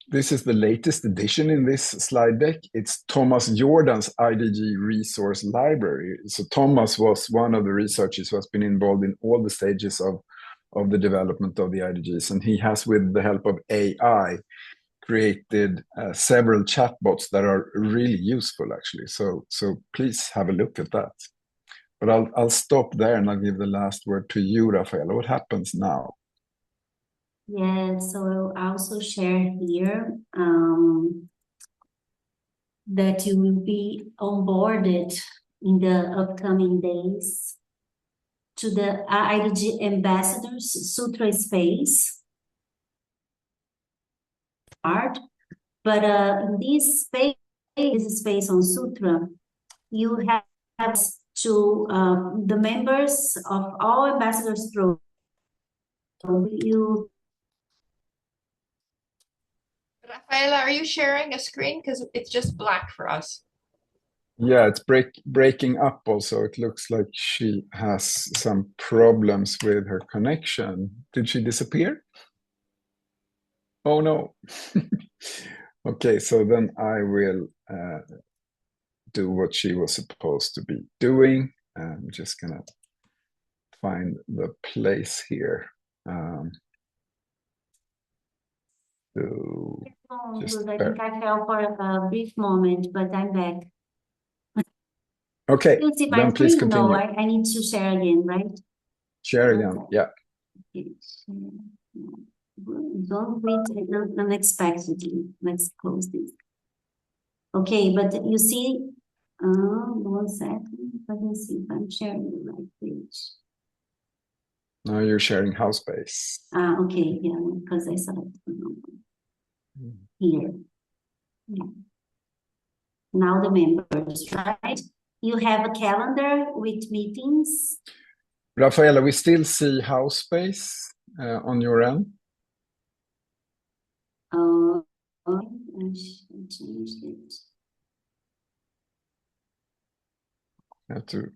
This is the latest edition in this slide deck. It's Thomas Jordan's IDG resource library. So Thomas was one of the researchers who has been involved in all the stages of the development of the IDGs. And he has, with the help of AI, created several chatbots that are really useful, actually. So please have a look at that. But I'll stop there and I'll give the last word to you, Rafaela. What happens now? Yeah, so I'll also share here that you will be onboarded in the upcoming days to the IDG Ambassadors Sutra Space. But in this space on Sutra, you have to the members of all ambassadors program you. Rafaela, are you sharing a screen? Because it's just black for us. Yeah, it's breaking up also. It looks like she has some problems with her connection. Did she disappear? Oh no. Okay, so then I will do what she was supposed to be doing. I'm just gonna find the place here. So just I think I fell for a brief moment, but I'm back. okay, You see my then please screen? No, continue. I need to share again, right? Share again, yeah. Don't read unexpectedly. Let's close this. Okay, but you see, 1 second. Let me see if I'm sharing the right page. Now you're sharing house space. Okay, yeah, because I selected the number here. Yeah. Now the members, right? You have a calendar with meetings. Rafaela, we still see house space on your end. I changed it. Have to.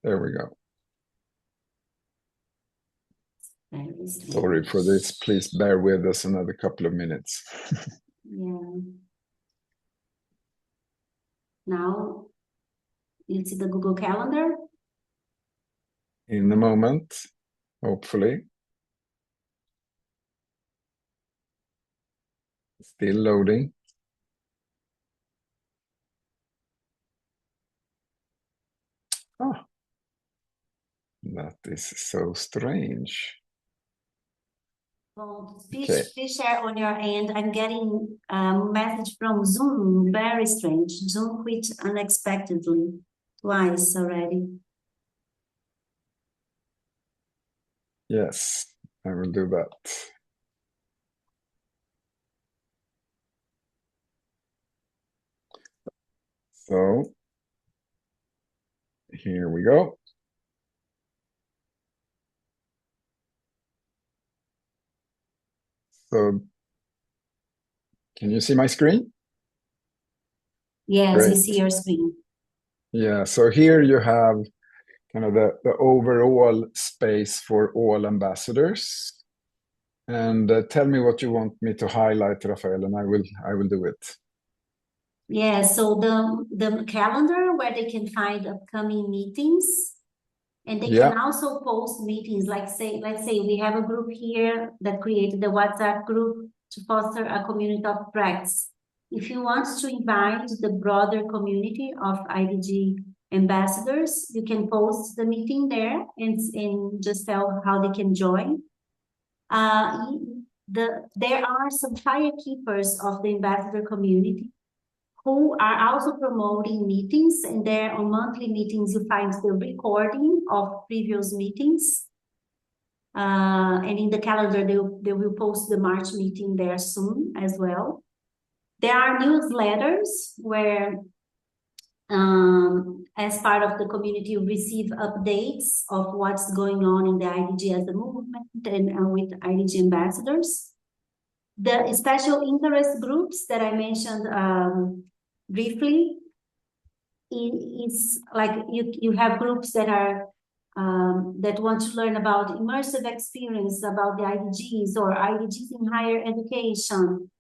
There we go. Sorry for this. Please bear with us another couple of minutes. Yeah. Now you see the Google Calendar. In a moment, hopefully. Still loading. Oh, that is so strange. Well, please share on your end. I'm getting a message from Zoom. Very strange. Zoom quit unexpectedly twice already. Yes, I will do that. So here we go. So can you see my screen? Yes, Great. I see your screen. Yeah, so here you have kind of the overall space for all ambassadors. And tell me what you want me to highlight, Rafael, and I will do it. Yeah, so the calendar where they can find upcoming meetings, and they can also post meetings. Let's say we have a group here that created a WhatsApp group to foster a community of practice. If you want to invite the broader community of IDG ambassadors, you can post the meeting there and just tell how they can join. There are some firekeepers of the ambassador community who are also promoting meetings, and there on monthly meetings you find the recording of previous meetings. And in the calendar they will post the March meeting there soon as well. There are newsletters where as part of the community you receive updates of what's going on in the IDG as a movement and with IDG ambassadors. The special interest groups that I mentioned briefly is like you have groups that are that want to learn about immersive experience about the IDGs or IDGs in higher education.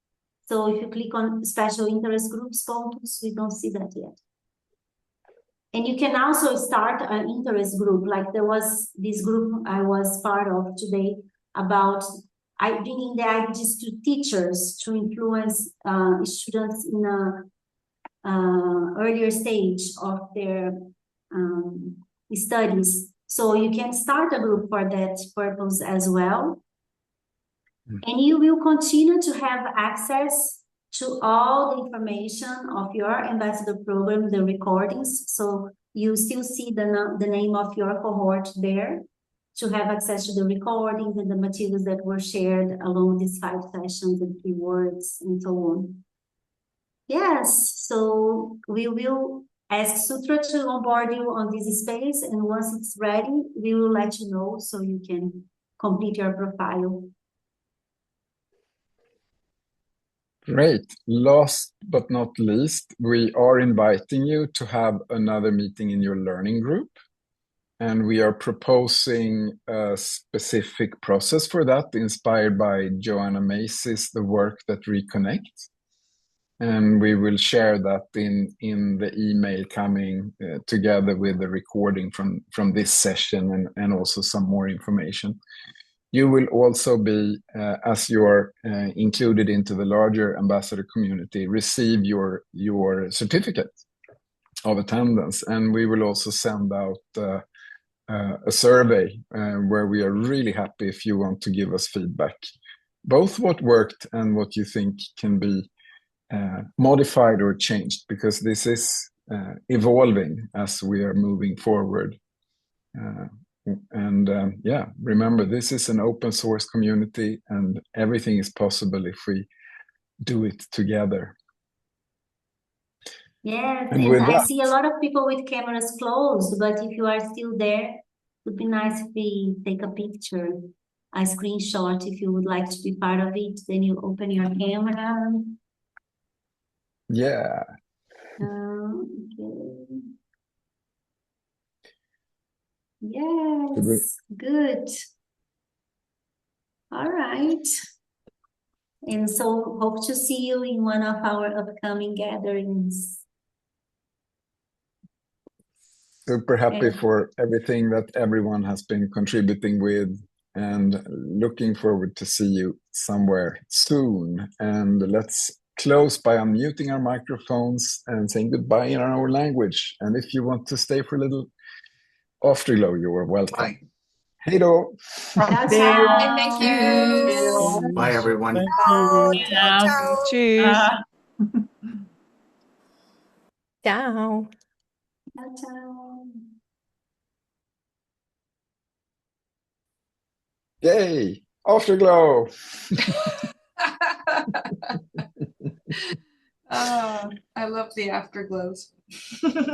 So if you click on special interest groups photos, we don't see that yet. And you can also start an interest group, like there was this group I was part of today about bringing the IDGs to teachers to influence students in a earlier stage of their studies. So you can start a group for that purpose as well. And you will continue to have access to all the information of your ambassador program, the recordings. So you still see the name of your cohort there to have access to the recordings and the materials that were shared along these 5 sessions and keywords and so on. Yes, so we will ask Sutra to onboard you on this space, and once it's ready, we will let you know so you can complete your profile. Great. Last but not least, we are inviting you to have another meeting in your learning group. And we are proposing a specific process for that, inspired by Joanna Macy's The Work That Reconnects. And we will share that in the email coming together with the recording from this session and also some more information. You will also be, as you are included into the larger ambassador community, receive your certificate of attendance. And we will also send out a survey where we are really happy if you want to give us feedback, both what worked and what you think can be modified or changed, because this is evolving as we are moving forward. Yeah, remember, this is an open source community and everything is possible if we do it together. Yes, And and with I that, see a lot of people with cameras closed, but if you are still there, it would be nice if we take a picture, a screenshot, if you would like to be part of it. Then you open your camera. yeah. Okay. Yes, good. All right. And so hope to see you in one of our upcoming gatherings. Super happy for everything that everyone has been contributing with, and looking forward to see you somewhere soon. And let's close by unmuting our microphones and saying goodbye in our language. And if you want to stay for a little afterglow, you are welcome. Bye. Hej då! Ciao, ciao. Thank you. Bye, everyone. Thank you. Tschüss. Ciao. Ciao, ciao. Yay! Afterglow! I love the afterglows.